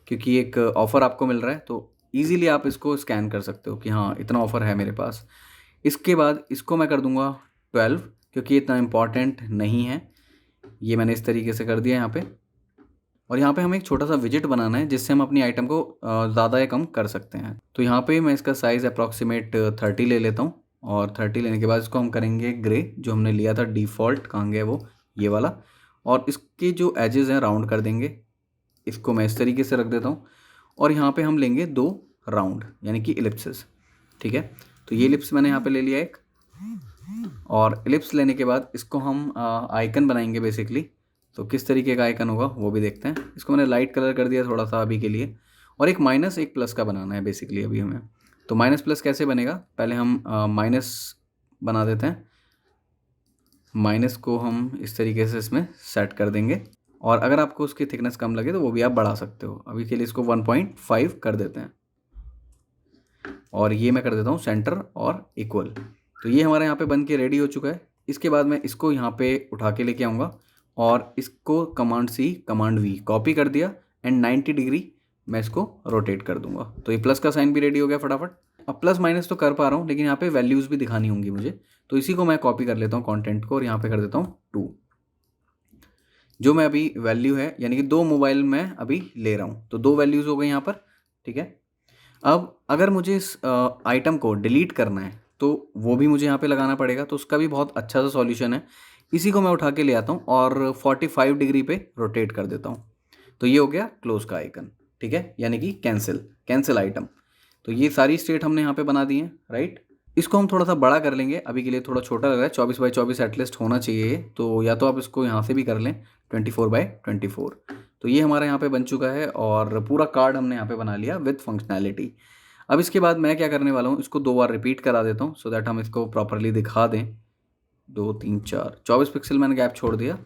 क्योंकि एक ऑफ़र आपको मिल रहा है, तो ईज़िली आप इसको स्कैन कर सकते हो कि हाँ इतना ऑफ़र है मेरे पास। इसके बाद इसको मैं कर दूंगा 12, क्योंकि इतना इम्पॉर्टेंट नहीं है। ये मैंने इस तरीके से कर दिया यहाँ पे। और यहाँ पे हमें एक छोटा सा विजिट बनाना है जिससे हम अपनी आइटम को ज़्यादा या कम कर सकते हैं। तो यहाँ पे मैं इसका साइज़ अप्रॉक्सीमेट 30 ले लेता हूँ और 30 लेने के बाद इसको हम करेंगे ग्रे, जो हमने लिया था डिफ़ॉल्ट, कहाँ गया वो, ये वाला। और इसके जो एजेस हैं राउंड कर देंगे। इसको मैं इस तरीके से रख देता हूँ और यहाँ पे हम लेंगे 2 राउंड यानी कि इलिप्सेस। ठीक है, तो ये इलिप्स मैंने यहाँ पे ले लिया एक, और इलिप्स लेने के बाद इसको हम आइकन बनाएंगे बेसिकली। तो किस तरीके का आइकन होगा वो भी देखते हैं। इसको मैंने लाइट कलर कर दिया थोड़ा सा अभी के लिए, और एक माइनस एक प्लस का बनाना है बेसिकली अभी हमें। तो माइनस प्लस कैसे बनेगा, पहले हम माइनस बना देते हैं। माइनस को हम इस तरीके से इसमें सेट कर देंगे, और अगर आपको उसकी थिकनेस कम लगे तो वो भी आप बढ़ा सकते हो। अभी के लिए इसको 1.5 कर देते हैं, और ये मैं कर देता हूँ सेंटर और इक्वल। तो ये हमारे यहाँ पे बन के रेडी हो चुका है। इसके बाद मैं इसको यहाँ पे उठा के लेके आऊँगा, और इसको command C command V copy कर दिया, एंड 90 डिग्री मैं इसको रोटेट कर दूंगा। तो ये प्लस का साइन भी रेडी हो गया फटाफट। अब प्लस माइनस तो कर पा रहा हूँ, लेकिन यहाँ पे वैल्यूज़ भी दिखानी होंगी मुझे, तो इसी को मैं कॉपी कर लेता हूँ कंटेंट को, और यहाँ पे कर देता हूँ 2। जो मैं अभी वैल्यू है, यानी कि 2 मोबाइल मैं अभी ले रहा हूँ, तो 2 वैल्यूज़ हो गई यहाँ पर, ठीक है। अब अगर मुझे इस आइटम को डिलीट करना है तो वो भी मुझे यहाँ पे लगाना पड़ेगा, तो उसका भी बहुत अच्छा सा सॉल्यूशन है। इसी को मैं उठा के ले आता हूँ और 45 डिग्री पे रोटेट कर देता हूँ। तो ये हो गया क्लोज का आइकन, ठीक है, यानी कि कैंसिल आइटम। तो ये सारी स्टेट हमने यहाँ पे बना दी है, राइट। इसको हम थोड़ा सा बड़ा कर लेंगे, अभी के लिए थोड़ा छोटा लग रहा है, 24x24 एटलीस्ट होना चाहिए। तो या तो आप इसको यहाँ से भी कर लें 24x24। तो ये हमारा यहाँ पे बन चुका है, और पूरा कार्ड हमने यहाँ पे बना लिया विथ फंक्शनैलिटी। अब इसके बाद मैं क्या करने वाला हूँ, इसको 2 बार रिपीट करा देता हूँ, सो दैट हम इसको प्रॉपरली दिखा दें। 2 3 4 24 पिक्सल मैंने गैप छोड़ दिया।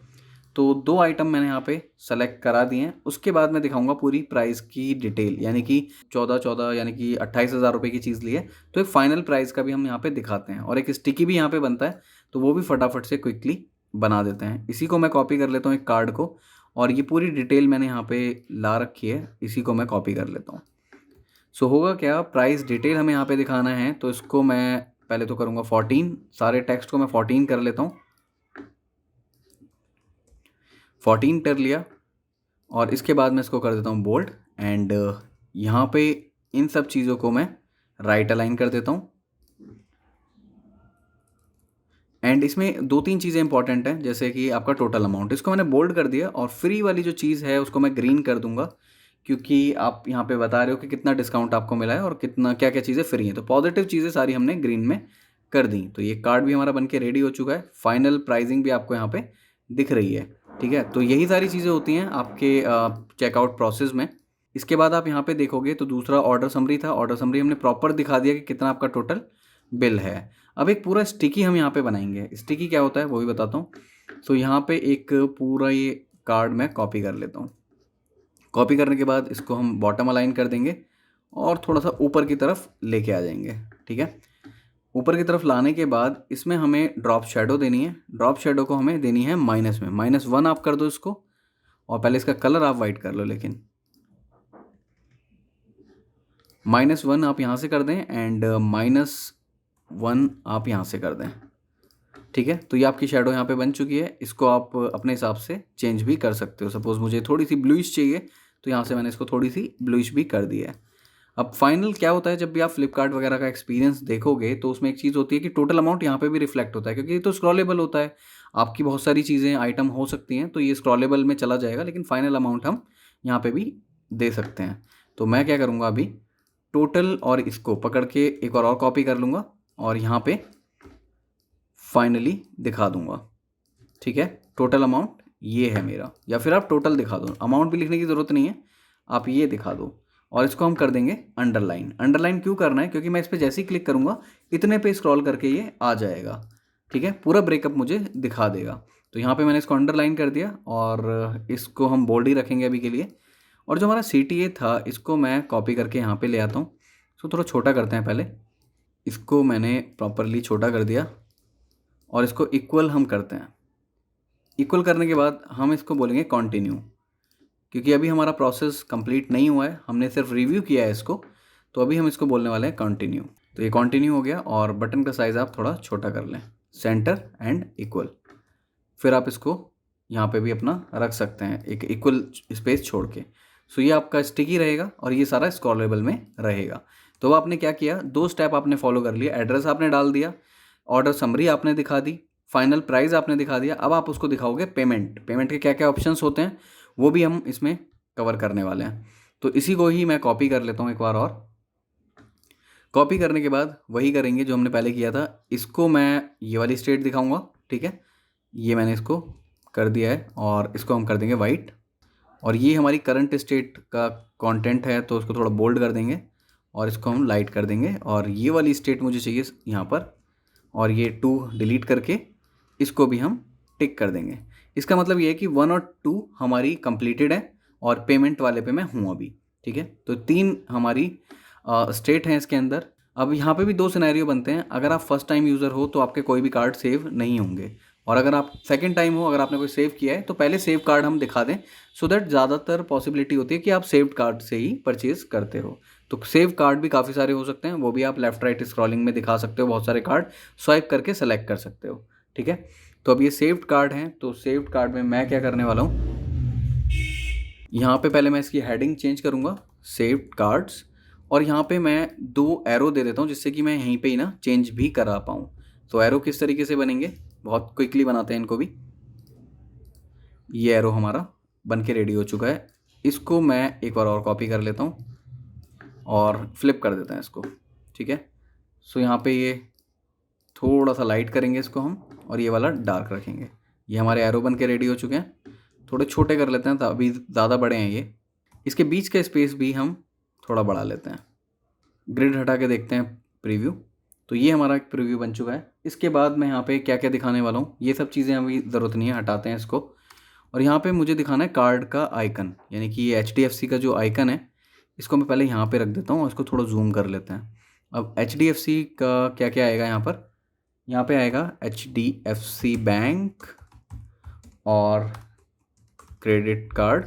तो 2 आइटम मैंने यहाँ पे सेलेक्ट करा दिए हैं। उसके बाद मैं दिखाऊंगा पूरी प्राइस की डिटेल, यानी कि 14 यानी कि 28,000 रुपये की चीज़ ली है, तो एक फाइनल प्राइस का भी हम यहाँ पे दिखाते हैं, और एक स्टिकी भी यहाँ पे बनता है, तो वो भी फटाफट से क्विकली बना देते हैं। इसी को मैं कॉपी कर लेता हूँ एक कार्ड को, और ये पूरी डिटेल मैंने यहाँ पे ला रखी है, इसी को मैं कॉपी कर लेता हूँ। सो होगा क्या, प्राइस डिटेल हमें यहाँ पे दिखाना है, तो इसको मैं पहले तो करूँगा 14, सारे टेक्स्ट को मैं 14 कर लेता हूँ। 14 कर लिया, और इसके बाद मैं इसको कर देता हूँ बोल्ड, एंड यहाँ पे इन सब चीज़ों को मैं राइट अलाइन कर देता हूँ। एंड इसमें 2-3 चीज़ें इंपॉर्टेंट हैं, जैसे कि आपका टोटल अमाउंट, इसको मैंने बोल्ड कर दिया, और फ्री वाली जो चीज़ है उसको मैं ग्रीन कर दूंगा, क्योंकि आप यहाँ पे बता रहे हो कि कितना डिस्काउंट आपको मिला है और कितना क्या क्या चीज़ें फ्री हैं, तो पॉजिटिव चीज़ें सारी हमने ग्रीन में कर दी। तो ये कार्ड भी हमारा बन के रेडी हो चुका है, फाइनल प्राइसिंग भी आपको यहाँ पे दिख रही है, ठीक है। तो यही सारी चीज़ें होती हैं आपके चेकआउट प्रोसेस में। इसके बाद आप यहाँ पे देखोगे तो दूसरा ऑर्डर समरी था, ऑर्डर समरी हमने प्रॉपर दिखा दिया कि कितना आपका टोटल बिल है। अब एक पूरा स्टिकी हम यहाँ पे बनाएंगे। स्टिकी क्या होता है वो भी बताता हूँ। तो यहाँ पे एक पूरा ये कार्ड मैं कॉपी कर लेता हूँ। कॉपी करने के बाद इसको हम बॉटम अलाइन कर देंगे, और थोड़ा सा ऊपर की तरफ लेके आ जाएंगे, ठीक है। ऊपर की तरफ लाने के बाद इसमें हमें ड्रॉप शेडो देनी है। ड्रॉप शेडो को हमें देनी है माइनस में, -1 आप कर दो इसको, और पहले इसका कलर आप वाइट कर लो, लेकिन -1 आप यहाँ से कर दें, एंड -1 आप यहाँ से कर दें, ठीक है। तो ये आपकी शेडो यहाँ पे बन चुकी है। इसको आप अपने हिसाब से चेंज भी कर सकते हो। सपोज़ मुझे थोड़ी सी ब्लूइश चाहिए, तो यहाँ से मैंने इसको थोड़ी सी ब्लूइश भी कर दी है। अब फाइनल क्या होता है, जब भी आप फ्लिपकार्ट वगैरह का एक्सपीरियंस देखोगे तो उसमें एक चीज़ होती है कि टोटल अमाउंट यहाँ पे भी रिफ्लेक्ट होता है, क्योंकि ये तो स्क्रॉलेबल होता है। आपकी बहुत सारी चीज़ें आइटम हो सकती हैं, तो ये स्क्रॉलेबल में चला जाएगा, लेकिन फाइनल अमाउंट हम यहाँ पे भी दे सकते हैं। तो मैं क्या करूँगा, अभी टोटल और इसको पकड़ के एक और कॉपी कर लूँगा, और यहाँ पे फाइनली दिखा दूंगा, ठीक है। टोटल अमाउंट ये है मेरा, या फिर आप टोटल दिखा दो, अमाउंट भी लिखने की ज़रूरत नहीं है, आप ये दिखा दो। और इसको हम कर देंगे अंडरलाइन। अंडरलाइन क्यों करना है, क्योंकि मैं इस पर जैसे ही क्लिक करूँगा इतने पे स्क्रॉल करके ये आ जाएगा, ठीक है, पूरा ब्रेकअप मुझे दिखा देगा। तो यहाँ पे मैंने इसको अंडरलाइन कर दिया, और इसको हम बोल्ड ही रखेंगे अभी के लिए। और जो हमारा CTA था, इसको मैं कॉपी करके यहाँ पे ले आता हूँ। इसको थोड़ा छोटा करते हैं पहले। इसको मैंने प्रॉपरली छोटा कर दिया, और इसको इक्वल हम करते हैं। इक्वल करने के बाद हम इसको बोलेंगे कंटिन्यू, क्योंकि अभी हमारा प्रोसेस कंप्लीट नहीं हुआ है, हमने सिर्फ रिव्यू किया है इसको। तो अभी हम इसको बोलने वाले हैं कंटिन्यू। तो ये कंटिन्यू हो गया, और बटन का साइज़ आप थोड़ा छोटा कर लें, सेंटर एंड इक्वल। फिर आप इसको यहाँ पे भी अपना रख सकते हैं, एक इक्वल स्पेस छोड़ के। सो ये आपका स्टिकी रहेगा, और ये सारा स्क्रॉलेबल में रहेगा। तो आपने क्या किया, 2 स्टेप आपने फॉलो कर लिया। एड्रेस आपने डाल दिया, ऑर्डर समरी आपने दिखा दी, फाइनल प्राइस आपने दिखा दिया। अब आप उसको दिखाओगे पेमेंट। पेमेंट के क्या क्या ऑप्शंस होते हैं वो भी हम इसमें कवर करने वाले हैं। तो इसी को ही मैं कॉपी कर लेता हूँ एक बार और। कॉपी करने के बाद वही करेंगे जो हमने पहले किया था। इसको मैं ये वाली स्टेट दिखाऊंगा, ठीक है। ये मैंने इसको कर दिया है, और इसको हम कर देंगे वाइट। और ये हमारी करंट स्टेट का कंटेंट है, तो उसको थोड़ा बोल्ड कर देंगे, और इसको हम लाइट कर देंगे। और ये वाली स्टेट मुझे चाहिए यहाँ पर, और ये 2 डिलीट करके इसको भी हम टिक कर देंगे। इसका मतलब ये है कि 1 और 2 हमारी कंप्लीटेड है और पेमेंट वाले पे मैं हूँ अभी, ठीक है। तो 3 हमारी स्टेट हैं इसके अंदर। अब यहाँ पे भी 2 सिनेरियो बनते हैं। अगर आप फर्स्ट टाइम यूज़र हो तो आपके कोई भी कार्ड सेव नहीं होंगे, और अगर आप सेकंड टाइम हो, अगर आपने कोई सेव किया है तो पहले सेव कार्ड हम दिखा दें, सो दैट ज़्यादातर पॉसिबिलिटी होती है कि आप सेव्ड कार्ड से ही परचेज़ करते हो। तो सेव कार्ड भी काफ़ी सारे हो सकते हैं, वो भी आप लेफ्ट राइट स्क्रॉलिंग में दिखा सकते हो, बहुत सारे कार्ड स्वाइप करके सेलेक्ट कर सकते हो, ठीक है। तो अब ये सेव्ड कार्ड हैं, तो सेव्ड कार्ड में मैं क्या करने वाला हूँ, यहाँ पे पहले मैं इसकी हेडिंग चेंज करूँगा, सेव्ड कार्ड्स, और यहाँ पे मैं 2 एरो दे देता हूँ जिससे कि मैं यहीं पे ही ना चेंज भी करा पाऊँ। तो एरो किस तरीके से बनेंगे, बहुत क्विकली बनाते हैं इनको भी। ये एरो हमारा बन के रेडी हो चुका है। इसको मैं एक बार और कॉपी कर लेता हूँ और फ्लिप कर देते हैं इसको, ठीक है। सो यहाँ पे ये थोड़ा सा लाइट करेंगे इसको हम, और ये वाला डार्क रखेंगे। ये हमारे एरो बन के रेडी हो चुके हैं। थोड़े छोटे कर लेते हैं, अभी ज़्यादा बड़े हैं ये। इसके बीच का स्पेस भी हम थोड़ा बढ़ा लेते हैं। ग्रिड हटा के देखते हैं प्रीव्यू। तो ये हमारा एक प्रीव्यू बन चुका है। इसके बाद मैं यहाँ पे क्या क्या दिखाने वाला हूँ, ये सब चीज़ें अभी ज़रूरत नहीं है, हटाते हैं इसको। और यहाँ पे मुझे दिखाना है कार्ड का आइकन, यानी कि ये HDFC का जो आइकन है, इसको मैं पहले यहाँ पे रख देता हूँ और इसको थोड़ा जूम कर लेते हैं। अब HDFC का क्या क्या आएगा यहाँ पे आएगा HDFC बैंक और क्रेडिट कार्ड,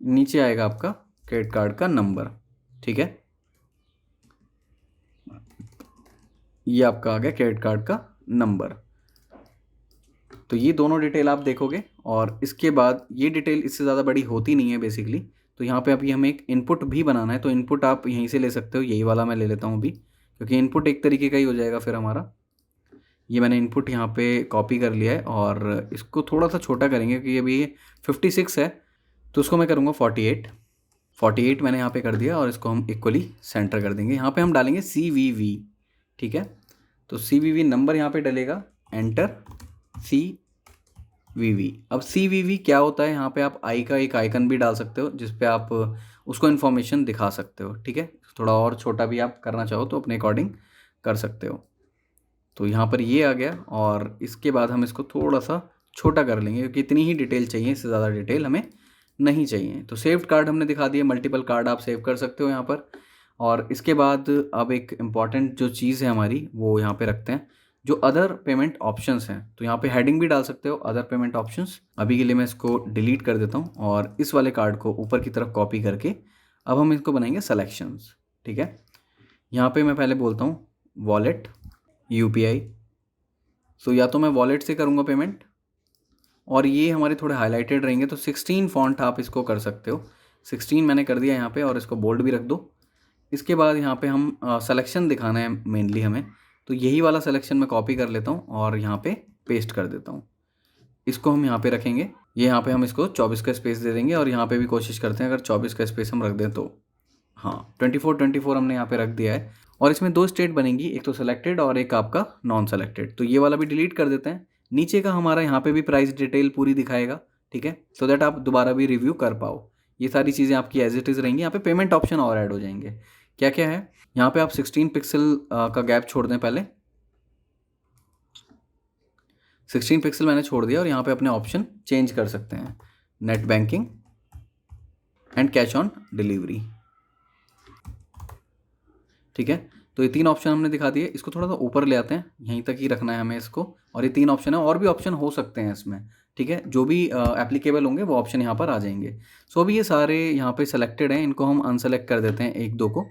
नीचे आएगा आपका क्रेडिट कार्ड का नंबर, ठीक है। ये आपका आ गया क्रेडिट कार्ड का नंबर। तो ये दोनों डिटेल आप देखोगे, और इसके बाद ये डिटेल इससे ज़्यादा बड़ी होती नहीं है बेसिकली। तो यहाँ पे अभी हमें एक इनपुट भी बनाना है, तो इनपुट आप यहीं से ले सकते हो, यही वाला मैं ले लेता हूँ अभी, क्योंकि इनपुट एक तरीके का ही हो जाएगा फिर हमारा। ये मैंने इनपुट यहाँ पे कॉपी कर लिया है, और इसको थोड़ा सा छोटा करेंगे क्योंकि अभी ये 56 है, तो उसको मैं करूँगा 48 मैंने यहाँ पे कर दिया, और इसको हम इक्वली सेंटर कर देंगे। यहाँ पे हम डालेंगे CVV, ठीक है। तो CVV नंबर यहाँ पे डलेगा, एंटर CVV। अब CVV क्या होता है, यहाँ पे आप आई का एक आइकन भी डाल सकते हो जिस पे आप उसको इन्फॉर्मेशन दिखा सकते हो, ठीक है। थोड़ा और छोटा भी आप करना चाहो तो अपने अकॉर्डिंग कर सकते हो। तो यहाँ पर ये आ गया, और इसके बाद हम इसको थोड़ा सा छोटा कर लेंगे क्योंकि इतनी ही डिटेल चाहिए, इससे ज़्यादा डिटेल हमें नहीं चाहिए। तो सेव्ड कार्ड हमने दिखा दिए, मल्टीपल कार्ड आप सेव कर सकते हो यहाँ पर। और इसके बाद अब एक इम्पॉर्टेंट जो चीज़ है हमारी, वो यहाँ पे रखते हैं, जो अदर पेमेंट ऑप्शंस हैं। तो यहाँ पे हेडिंग भी डाल सकते हो, अदर पेमेंट ऑप्शंस। अभी के लिए मैं इसको डिलीट कर देता हूँ, और इस वाले कार्ड को ऊपर की तरफ कॉपी करके अब हम इसको बनाएंगे सेलेक्शंस, ठीक है। यहाँ पे मैं पहले बोलता हूँ वॉलेट UPI। सो या तो मैं वॉलेट से करूँगा पेमेंट, और ये हमारे थोड़े हाईलाइटेड रहेंगे, तो 16 फॉन्ट आप इसको कर सकते हो। 16 मैंने कर दिया यहाँ पे, और इसको बोल्ड भी रख दो। इसके बाद यहाँ पे हम सिलेक्शन दिखाना है मेनली हमें, तो यही वाला सिलेक्शन मैं कॉपी कर लेता हूँ और यहाँ पे पेस्ट कर देता हूँ। इसको हम यहाँ पे रखेंगे, ये यहाँ पे हम इसको 24 का स्पेस दे देंगे, और यहाँ पे भी कोशिश करते हैं अगर 24 का स्पेस हम रख दें तो। हाँ, 24 हमने यहाँ पे रख दिया है। और इसमें 2 स्टेट बनेंगी, एक तो सेलेक्टेड और एक आपका नॉन सेलेक्टेड। तो ये वाला भी डिलीट कर देते हैं। नीचे का हमारा यहाँ पे भी प्राइस डिटेल पूरी दिखाएगा, ठीक है, सो दैट आप दोबारा भी रिव्यू कर पाओ। ये सारी चीज़ें आपकी एज इट इज़ रहेंगी। यहाँ पे पेमेंट ऑप्शन और ऐड हो जाएंगे। क्या क्या है यहाँ पे, आप 16 पिक्सल का गैप छोड़ दें पहले। 16 पिक्सल मैंने छोड़ दिया, और यहाँ पे अपने ऑप्शन चेंज कर सकते हैं, net banking and cash on delivery, ठीक है। तो ये 3 ऑप्शन हमने दिखा दिए। इसको थोड़ा सा ऊपर ले आते हैं, यहीं तक ही रखना है हमें इसको। और ये 3 ऑप्शन है, और भी ऑप्शन हो सकते हैं इसमें, ठीक है। जो भी एप्लीकेबल होंगे वो ऑप्शन यहाँ पर आ जाएंगे। सो अभी ये सारे यहाँ पे सेलेक्टेड हैं, इनको हम अनसेलेक्ट कर देते हैं 1-2 को,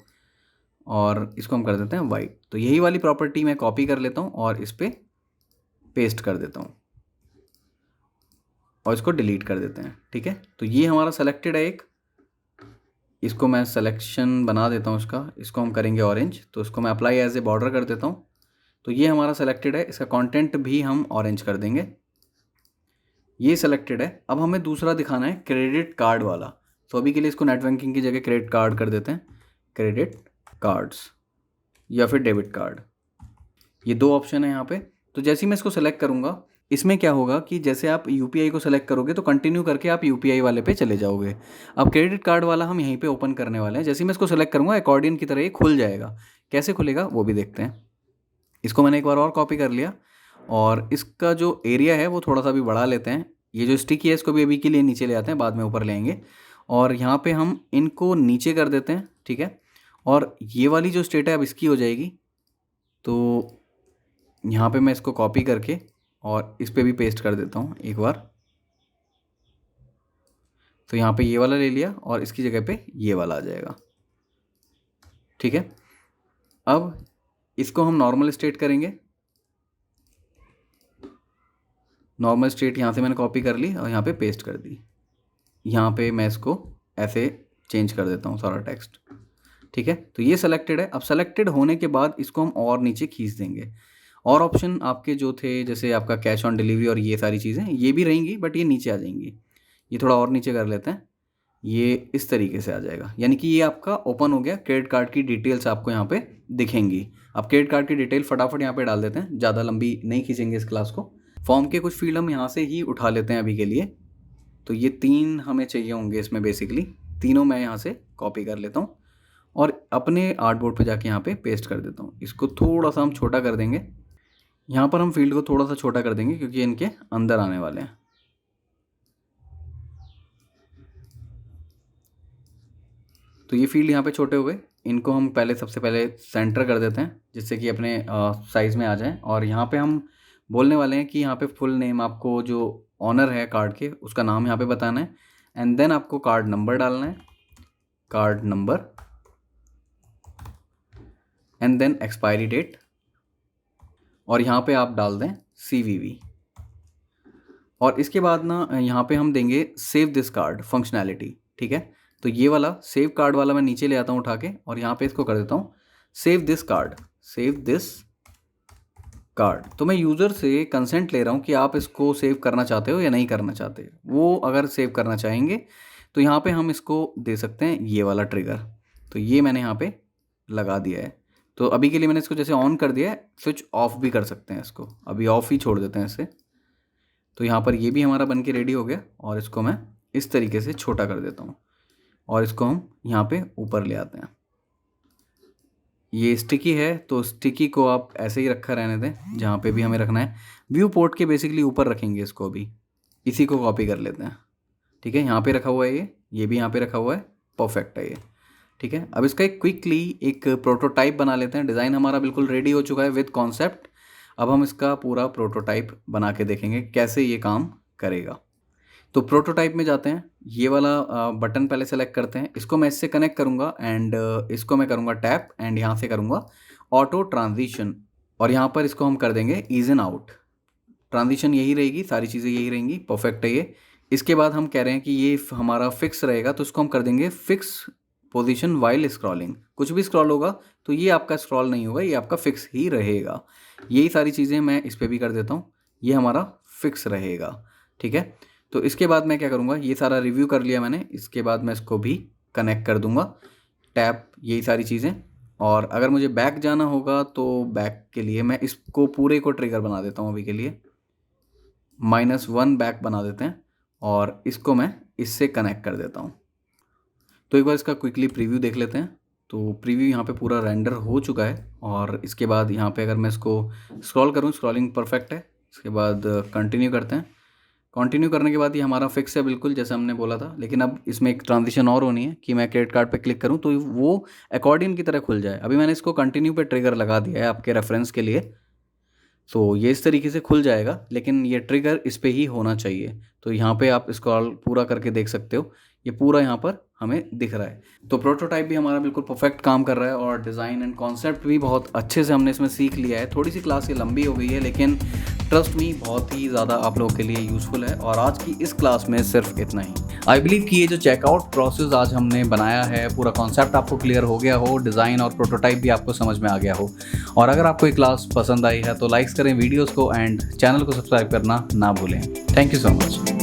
और इसको हम कर देते हैं वाइट। तो यही वाली प्रॉपर्टी मैं कॉपी कर लेता हूँ और इस पर पेस्ट कर देता हूँ, और इसको डिलीट कर देते हैं, ठीक है। तो ये हमारा सेलेक्टेड है एक, इसको मैं सिलेक्शन बना देता हूँ इसका, इसको हम करेंगे ऑरेंज। तो इसको मैं अप्लाई एज ए बॉर्डर कर देता हूँ। तो ये हमारा सेलेक्टेड है, इसका कंटेंट भी हम ऑरेंज कर देंगे। ये सेलेक्टेड है। अब हमें दूसरा दिखाना है क्रेडिट कार्ड वाला। तो अभी के लिए इसको नेट बैंकिंग की जगह क्रेडिट कार्ड कर देते हैं, क्रेडिट कार्ड्स या फिर डेबिट कार्ड। ये 2 ऑप्शन है यहाँ पे। तो जैसे ही मैं इसको सेलेक्ट करूँगा, इसमें क्या होगा कि जैसे आप UPI को सेलेक्ट करोगे तो कंटिन्यू करके आप UPI वाले पे चले जाओगे। अब क्रेडिट कार्ड वाला हम यहीं पे ओपन करने वाले हैं। जैसे ही मैं इसको सेलेक्ट करूँगा, अकॉर्डियन की तरह ये खुल जाएगा। कैसे खुलेगा वो भी देखते हैं। इसको मैंने एक बार और कॉपी कर लिया। और इसका जो एरिया है वो थोड़ा सा भी बढ़ा लेते हैं। ये जो स्टिकी है इसको भी अभी के लिए नीचे ले आते हैं, बाद में ऊपर ले आएंगे। और यहाँ पे हम इनको नीचे कर देते हैं, ठीक है। और ये वाली जो स्टेट है अब इसकी हो जाएगी। तो यहाँ पे मैं इसको कॉपी करके और इस पे भी पेस्ट कर देता हूँ एक बार। तो यहाँ पे ये वाला ले लिया और इसकी जगह पे ये वाला आ जाएगा, ठीक है। अब इसको हम नॉर्मल स्टेट करेंगे। नॉर्मल स्टेट यहाँ से मैंने कॉपी कर ली और यहाँ पे पेस्ट कर दी। यहाँ पे मैं इसको ऐसे चेंज कर देता हूँ सारा टेक्स्ट, ठीक है। तो ये सेलेक्टेड है। अब सेलेक्टेड होने के बाद इसको हम और नीचे खींच देंगे। और ऑप्शन आपके जो थे, जैसे आपका कैश ऑन डिलीवरी और ये सारी चीज़ें, ये भी रहेंगी बट ये नीचे आ जाएंगी। ये थोड़ा और नीचे कर लेते हैं, ये इस तरीके से आ जाएगा। यानी कि ये आपका ओपन हो गया। क्रेडिट कार्ड की डिटेल्स आपको यहाँ पे दिखेंगी। अब क्रेडिट कार्ड की डिटेल फटाफट यहाँ पे डाल देते हैं, ज़्यादा लंबी नहीं खींचेंगे इस क्लास को। फॉर्म के कुछ फील्ड हम यहाँ से ही उठा लेते हैं अभी के लिए। तो ये 3 हमें चाहिए होंगे इसमें, बेसिकली तीनों मैं यहाँ से कॉपी कर लेता हूँ और अपने आर्टबोर्ड पे जाके यहाँ पे पेस्ट कर देता हूँ। इसको थोड़ा सा हम छोटा कर देंगे। यहाँ पर हम फील्ड को थोड़ा सा छोटा कर देंगे क्योंकि इनके अंदर आने वाले हैं। तो ये फील्ड यहाँ पे छोटे हुए, इनको हम सबसे पहले सेंटर कर देते हैं जिससे कि अपने साइज़ में आ जाए। और यहाँ पे हम बोलने वाले हैं कि यहाँ पे फुल नेम, आपको जो ऑनर है कार्ड के उसका नाम यहाँ पे बताना है। एंड देन आपको कार्ड नंबर डालना है, card number, and then expiry date. और यहाँ पे आप डाल दें CVV। और इसके बाद ना यहाँ पे हम देंगे सेव दिस कार्ड फंक्शनैलिटी, ठीक है। तो ये वाला सेव कार्ड वाला मैं नीचे ले आता हूँ उठा के और यहाँ पे इसको कर देता हूँ save this card, save this card. तो मैं यूज़र से कंसेंट ले रहा हूँ कि आप इसको सेव करना चाहते हो या नहीं करना चाहते। वो अगर सेव करना चाहेंगे तो यहाँ पे हम इसको दे सकते हैं ये वाला ट्रिगर। तो ये मैंने यहाँ पे लगा दिया है। तो अभी के लिए मैंने इसको जैसे ऑन कर दिया है, स्विच ऑफ भी कर सकते हैं इसको, अभी ऑफ ही छोड़ देते हैं इसे। तो यहाँ पर ये भी हमारा बन के रेडी हो गया और इसको मैं इस तरीके से छोटा कर देता हूँ और इसको हम यहाँ पे ऊपर ले आते हैं। ये स्टिकी है तो स्टिकी को आप ऐसे ही रखा रहने दें जहाँ पे भी हमें रखना है। व्यू पोर्ट के बेसिकली ऊपर रखेंगे इसको, अभी इसी को कॉपी कर लेते हैं, ठीक है। यहाँ पे रखा हुआ है, ये भी यहाँ पे रखा हुआ है, परफेक्ट है ये, ठीक है। अब इसका एक क्विकली एक प्रोटोटाइप बना लेते हैं। डिज़ाइन हमारा बिल्कुल रेडी हो चुका है विद कॉन्सेप्ट। अब हम इसका पूरा प्रोटोटाइप बना के देखेंगे कैसे ये काम करेगा। तो प्रोटोटाइप में जाते हैं, ये वाला बटन पहले सेलेक्ट करते हैं। इसको मैं इससे कनेक्ट करूँगा एंड इसको मैं करूँगा टैप एंड यहाँ से करूँगा ऑटो ट्रांजिशन। और यहाँ पर इसको हम कर देंगे ईज इन आउट। ट्रांजिशन यही रहेगी, सारी चीज़ें यही रहेंगी, परफेक्ट है ये। इसके बाद हम कह रहे हैं कि ये हमारा फिक्स रहेगा, तो इसको हम कर देंगे फिक्स पोजीशन वाइल स्क्रॉलिंग। कुछ भी स्क्रॉल होगा तो ये आपका स्क्रॉल नहीं होगा, ये आपका फिक्स ही रहेगा। यही सारी चीज़ें मैं इस पर भी कर देता हूँ, ये हमारा फिक्स रहेगा, ठीक है। तो इसके बाद मैं क्या करूँगा, ये सारा रिव्यू कर लिया मैंने। इसके बाद मैं इसको भी कनेक्ट कर दूँगा, टैप, यही सारी चीज़ें। और अगर मुझे बैक जाना होगा तो बैक के लिए मैं इसको पूरे को ट्रिगर बना देता हूँ। अभी के लिए -1 बैक बना देते हैं और इसको मैं इससे कनेक्ट कर देता हूँ। तो एक बार इसका क्विकली प्रीव्यू देख लेते हैं। तो प्रीव्यू यहाँ पे पूरा रेंडर हो चुका है। और इसके बाद यहाँ पे अगर मैं इसको स्क्रॉल करूँ, स्क्रॉलिंग परफेक्ट है। इसके बाद कंटिन्यू करते हैं। कंटिन्यू करने के बाद ये हमारा फिक्स है बिल्कुल जैसे हमने बोला था। लेकिन अब इसमें एक ट्रांजिशन और होनी है कि मैं क्रेडिट कार्ड पे क्लिक करूँ तो वो अकॉर्डियन की तरह खुल जाए। अभी मैंने इसको कंटिन्यू पे ट्रिगर लगा दिया है आपके रेफरेंस के लिए, तो ये इस तरीके से खुल जाएगा, लेकिन ये ट्रिगर इस पे ही होना चाहिए। तो यहाँ पे आप स्क्रॉल पूरा करके देख सकते हो, ये पूरा यहाँ पर हमें दिख रहा है। तो प्रोटोटाइप भी हमारा बिल्कुल परफेक्ट काम कर रहा है और डिज़ाइन एंड कॉन्सेप्ट भी बहुत अच्छे से हमने इसमें सीख लिया है। थोड़ी सी क्लास ये लंबी हो गई है, लेकिन ट्रस्ट मी बहुत ही ज़्यादा आप लोगों के लिए यूज़फुल है। और आज की इस क्लास में सिर्फ इतना ही। आई बिलीव कि ये जो चेकआउट प्रोसेस आज हमने बनाया है, पूरा कॉन्सेप्ट आपको क्लियर हो गया हो, डिज़ाइन और प्रोटोटाइप भी आपको समझ में आ गया हो। और अगर आपको ये क्लास पसंद आई है तो लाइक्स करें वीडियोज़ को एंड चैनल को सब्सक्राइब करना ना भूलें। Thank you so much.